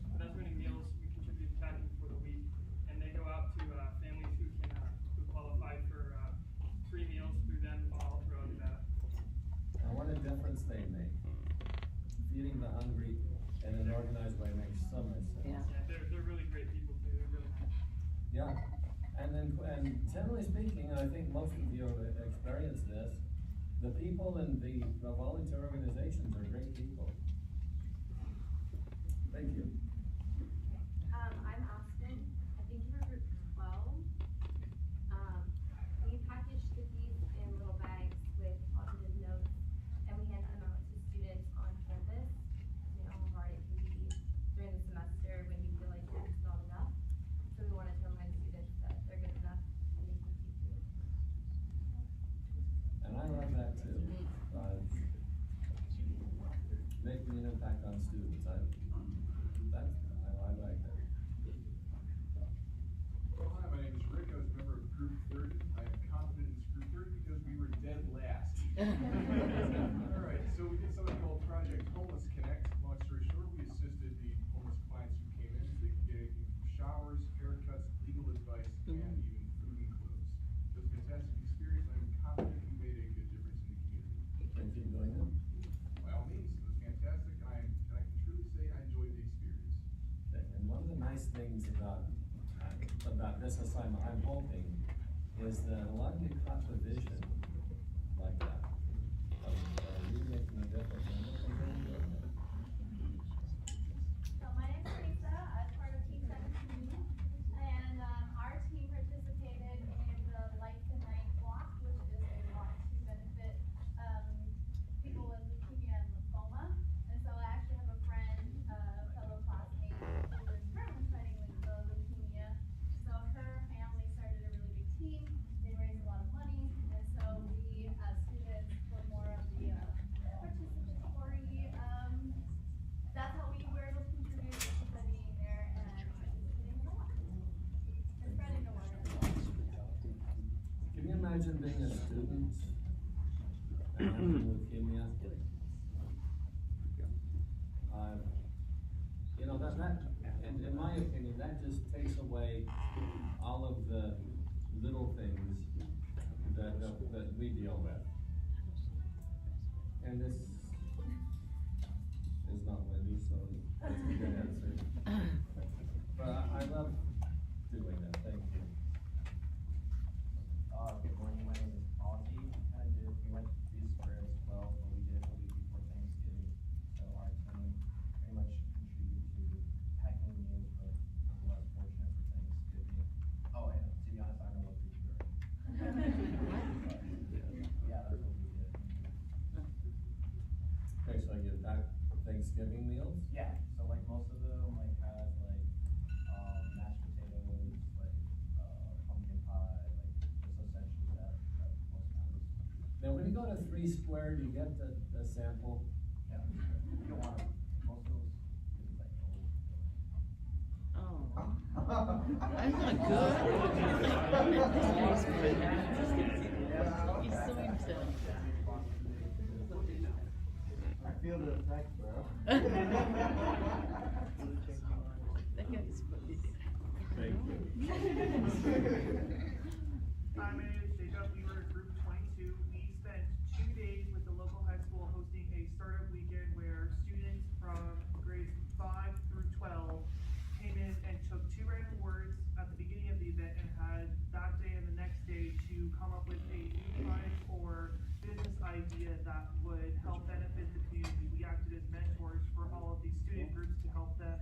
but that's many meals we contributed to packing for the week, and they go out to families who can who qualify for free meals through them all throughout Nevada. And what a difference they make. Feeding the hungry in an organized way makes so much sense. Yeah, they're really great people too. They're really nice. Yeah. And generally speaking, I think most of you have experienced this, the people in the volunteer organizations are great people. Thank you. I'm Austin. I think you were group 12. We packaged cookies in little bags with positive notes, and we handed them out to students on campus. You know how hard it can be during the semester when you feel like it's not enough. So we wanted to remind students that they're good enough and they can keep doing it. And I love that too. Making an impact on students. I like that. Hi, my name is Rick. I was a member of Group 30. I am confident in Group 30 because we were dead last. Alright, so we did something called Project Homeless Connect. Long story short, we assisted the homeless clients who came in. They could get anything from showers, haircuts, legal advice, and even food and clothes. So it's a fantastic experience, and I'm confident we made a good difference in the community. Thank you for doing that. By all means, it was fantastic, and I can truly say I enjoyed the experience. And one of the nice things about this assignment, I'm hoping, is that a lot of you caught the vision like that. Of really making a difference. So my name is Lisa. I'm part of Team 17, and our team participated in the Light the Night walk, which is a walk to benefit people with leukemia and lymphoma. And so I actually have a friend, a fellow classmate, who is currently fighting with leukemia. So her family started a really big team. They raised a lot of money, and so we as students were more of the participatory. That's how we were able to contribute by being there and participating in the walk and spreading awareness. Can you imagine being a student and having leukemia? You know, that in my opinion, that just takes away all of the little things that we deal with. And this is not Wendy, so that's a good answer. But I love doing that. Thank you. Good morning, my name is Audrey. We went to this square as well, but we did it a week before Thanksgiving. So our team pretty much contributed to packing meals for the less fortunate for Thanksgiving. Oh, and to be honest, I don't know what group you were in. Yeah, that's what we did. Okay, so you pack Thanksgiving meals? Yeah, so like most of them like had like mashed potatoes, like pumpkin pie. go to 3 Square, you get the sample? Yeah, you don't want to, most of those, it's like old. I'm not good. He's so intense. I feel the effect, bro. That guy's funny. Thank you. Hi, my name is Jacob. We were group 22. We spent 2 days with the local high school hosting a startup weekend where students from grades 5 through 12 came in and took 2 random words at the beginning of the event and had that day and the next day to come up with a new product or business idea that would help benefit the community. We acted as mentors for all of these student groups to help them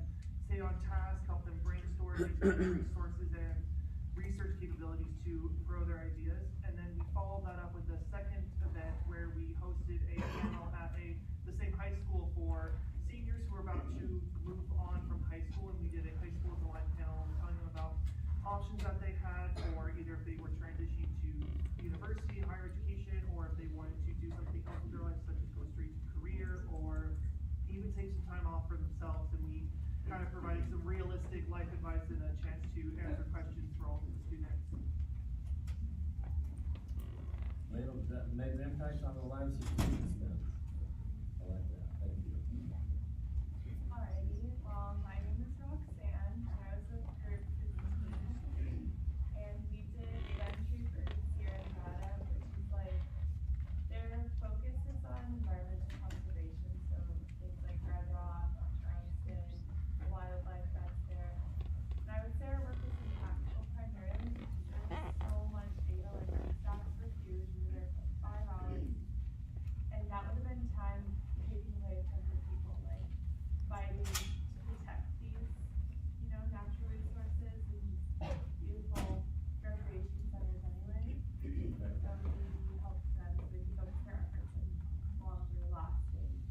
stay on task, help them brainstorm, expand resources and research capabilities to grow their ideas. And then we followed that up with the second event where we hosted a panel at the same high school for seniors who were about to move on from high school, and we did a high school design panel telling them about options that they had, or either if they were transitioning to university, higher education, or if they wanted to do something else with their life, such as go straight to career, or even take some time off for themselves. And we kind of provided some realistic life advice and a chance to answer questions for all of the students. That made an impact on the lives of students then. I like that, thank you. Alrighty, well, my name is Roxanne, and I was with group 15, and we did Gentry for Sierra Nevada, which is like, their focus is on environmental conservation, so things like Red Rock, Charleston, the wildlife that's there. And I would say our work was impactful primarily because there's so much data, like our stocks were huge, we were there for 5 hours, and that would have been time taken away from the people, like fighting to protect these, you know, natural resources and beautiful recreation centers anyway. So we helped them so they could focus their efforts and longer lasting.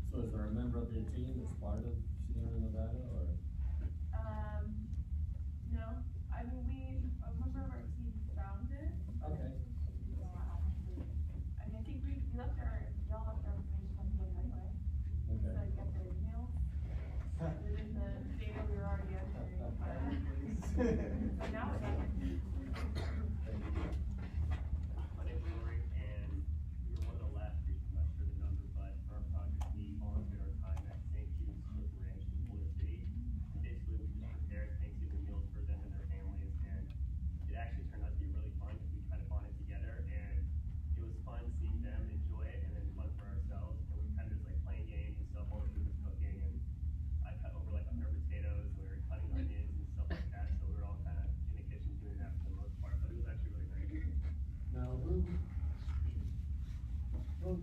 So is there a member of your team that's part of Sierra Nevada, or? No, I mean, a member of our team found it. Okay. I mean, I think we all left our information on the anyway. Okay. So I got their emails within the data we were already entering. So now it's like. My name is Lori, and we were one of the last groups, I'm not sure the number, but for our project, we volunteered our time at St. Jude's Swift Ranch in Boulder City. And basically, we just prepared Thanksgiving meals for them and their families, and it actually turned out to be really fun because we kind of bonded together, and it was fun seeing them enjoy it, and then fun for ourselves. And we kind of just like playing games and stuff while the food was cooking, and I cut over like 100 potatoes, and we were cutting onions and stuff like that, so we were all kind of in the kitchen doing that for the most part, but it was actually really great. Now, who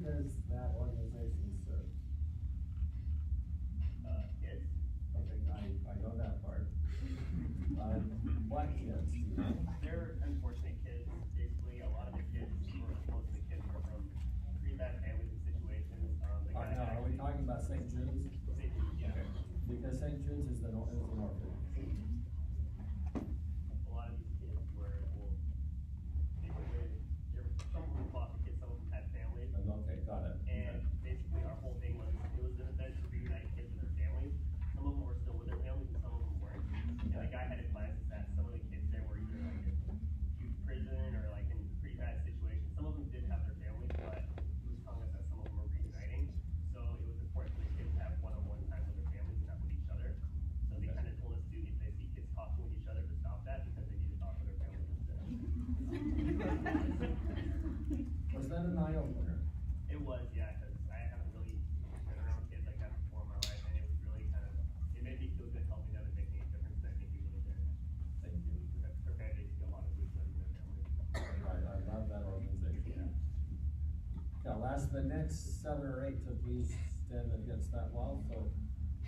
does that organization serve? Kids. Okay, I know that part. What kids, do you know? They're unfortunate kids. Basically, a lot of the kids, or most of the kids, are from pretty bad families and situations. Are we talking about St. Jude's? St. Jude's, yeah. Because St. Jude's is an orphanage. A lot of these kids were, well, some of them foster kids, some of them had families. Okay, got it. And basically, our whole thing was, it was an event to reunite kids and their families. Some of them were still with their families, and some of them weren't. And the guy had advised us that some of the kids there were either like in youth prison or like in pretty bad situations. Some of them did have their families, but he was telling us that some of them were reuniting. So it was important for the kids to have one-on-one time with their families and not with each other. So they kind of told us to, if they see kids talking with each other, to stop that because they need to talk with their families instead. Was that an eye-opener? It was, yeah, because I haven't really been around kids like that before in my life, and it was really kind of, it made me feel good helping them and making a difference, and I think we really did. Thank you. Prepared basically a lot of good for them and their families. I love that organization. Now, last, the next 7 or 8 to please stand against that wall so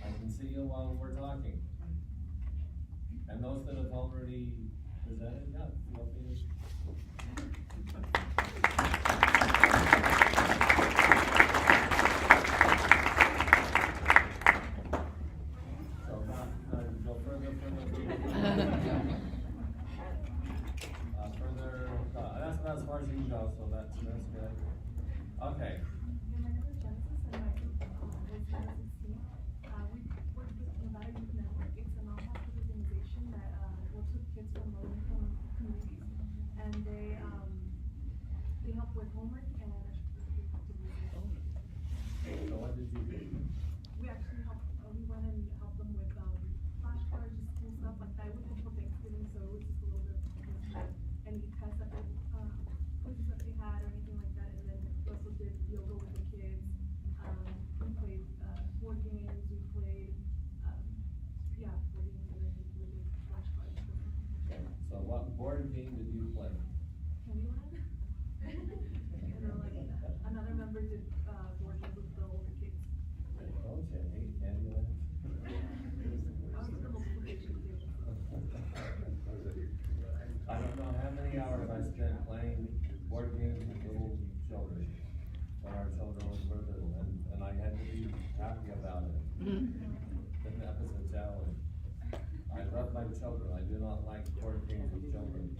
I can see you while we're talking. And those that have already presented, yeah, feel free to. So not, go further. Further, that's about as far as you can go, so that's good. working with little children, when our children were little, and I had to be happy about it. And that was a challenge. I love my children, I do not like working with children.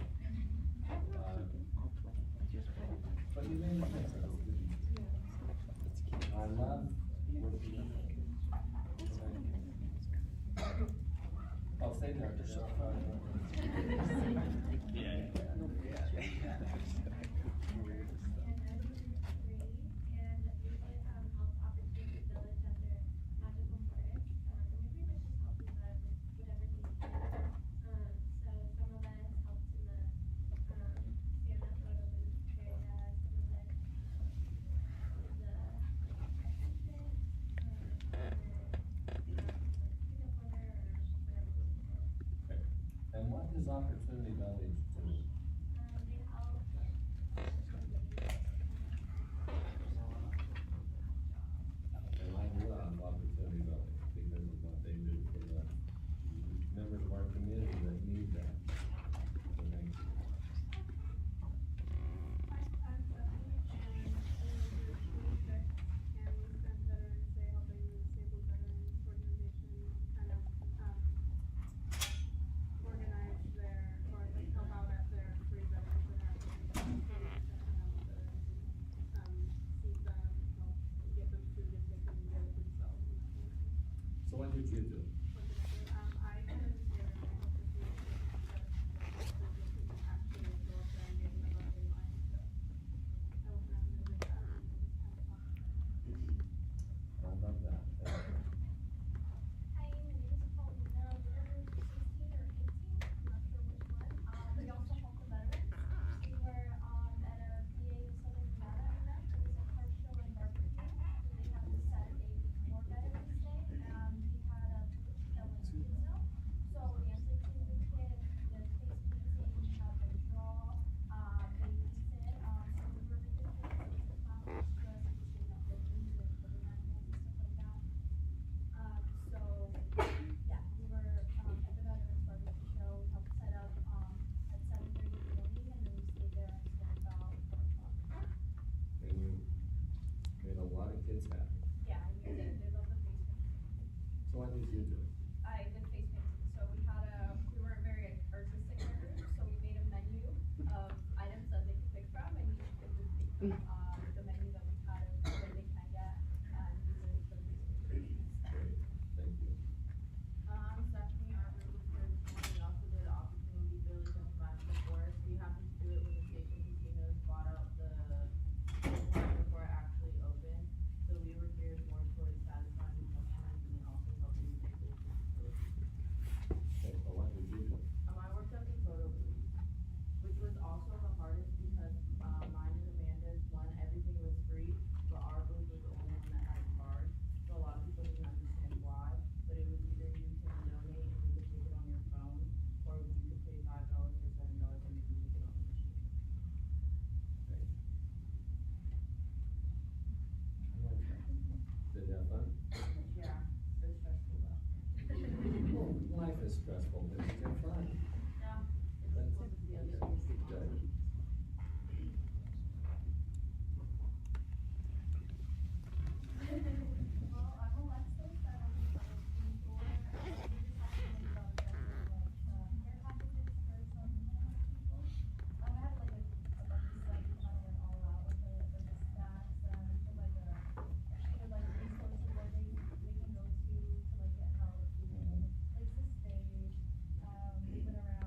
But you made a difference. I love working. I'll stay there. And what does Opportunity Village do? And I love Opportunity Village because of what they do for the members of our community that need that. So thank you. I'm Stephanie, and I'm in Group 26, and we spent Veterans Day helping the Disabled Veterans Organization kind of organize their, or like help out at their free veterans dinner to feed them, help get them food if they couldn't get it themselves. And that kind of thing. So what did you do? What did I do? I came in here and I helped the food that actually go up there and get them about their line, so I went around and did that and just kind of talked. I love that. Thank you. Hi, my name is Paulina. We were 16 or 18, I'm not sure which one. We also help the veterans. We were at a VA of Southern Nevada event. It was a car show and barbecue. So they had the Saturday before Veterans Day, and we had a booth that was Kidsville. So we answered to the kids, the face painting, we had them draw, they painted. So we were really good kids. It was a class for us to see that they painted for the manuals and stuff like that. So, yeah, we were, at the Veterans Barbecue Show, we helped set up, at 7:30 in the morning, and then we stayed there until about 4 o'clock. And you made a lot of kids happy. Yeah, we did, they love the face painting. So what did you do? I did face painting, so we were very artistic in our group, so we made a menu of items that they could pick from, and each kid would pick from, the menu that we had of what they can get, and use it for the face painting. Great, thank you. I'm Stephanie, our group was here this morning. We also did Opportunity Village and Magical Forest. We happened to do it when the Station Casinos bought out the before it actually opened. So we were geared more towards satisfying customers and then also helping the people with disabilities. Okay, so what did you do? I worked at the photo booth, which was also the hardest because mine and Amanda's one, everything was free, but our booth was the only one that had a card. So a lot of people didn't understand why, but it was either you can donate and you could take it on your phone, or you could pay $5 or $7 and you can take it on the machine. Did you have fun? Yeah, it's stressful though. Well, life is stressful, but you have fun. Yeah, it's That's supposed to be a serious good. Well, I'm Alexis, I work in the store, and we just have to make about care packages for some homeless people. I had like a bunch of stuff when I went all out with the snacks, and for like resources that they can go to like get help, places to stay, moving around.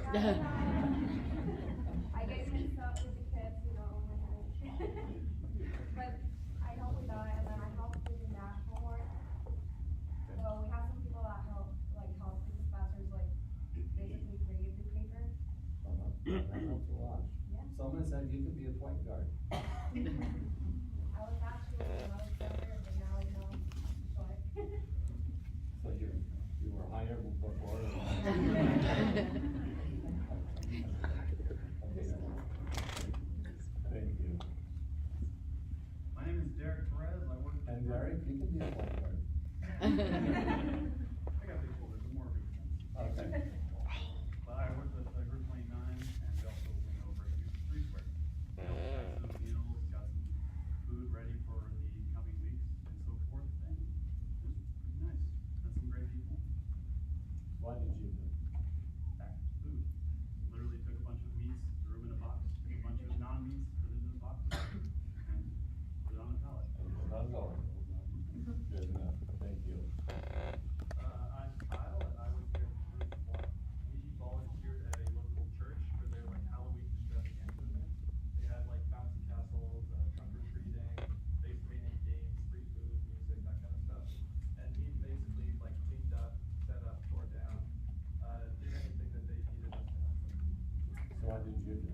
I get mixed up with the kids, you know, oh my God. But I help with that, and then I help with the math homework. So we have some people that help the professors, like, basically grade the paper. That helps a lot. Yeah. Someone said you could be a point guard. I was actually when I was younger, but now I know, short. So you were higher before? Thank you. My name is Derek Perez, I work. And Derek, you can be a point guard. I got big shoulders, I'm more of a big sense. Okay. But I work with Group 29, and we also went over at 3 Square. We also got some meals, got some food ready for the coming weeks, and so forth, and it was pretty nice. Met some great people. What did you do? Packed food. Literally took a bunch of meats, threw them in a box, took a bunch of non-meats, put it in a box, and put it on a pallet. Not going. Good enough, thank you. I'm Kyle, and I was with Group 1. We volunteered at a local church for their Halloween extravaganza event. They had bouncy castles, trunk or treating, face painting games, free food, music, that kind of stuff. And we basically cleaned up, set up, tore down, did anything that they needed us to help them. So what did you do?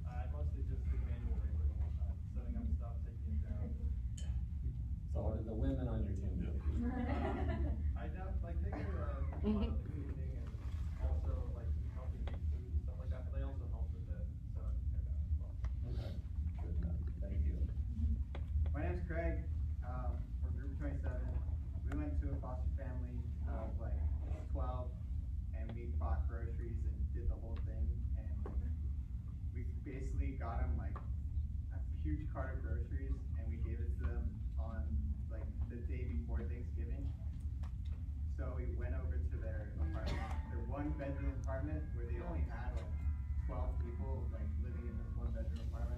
I mostly just did manual labor the whole time, setting up stuff, taking it down. So what did the women on your team do? I doubt, they were a lot of the cleaning and also helping make food and stuff like that, but they also helped with the setup and tear down as well. Okay, good enough, thank you. My name's Craig. We're Group 27. We went to a foster family of 12, and we bought groceries and did the whole thing. And we basically got them a huge cart of groceries, and we gave it to them on the day before Thanksgiving. So we went over to their apartment, their 1-bedroom apartment, where they only had 12 people living in this 1-bedroom apartment.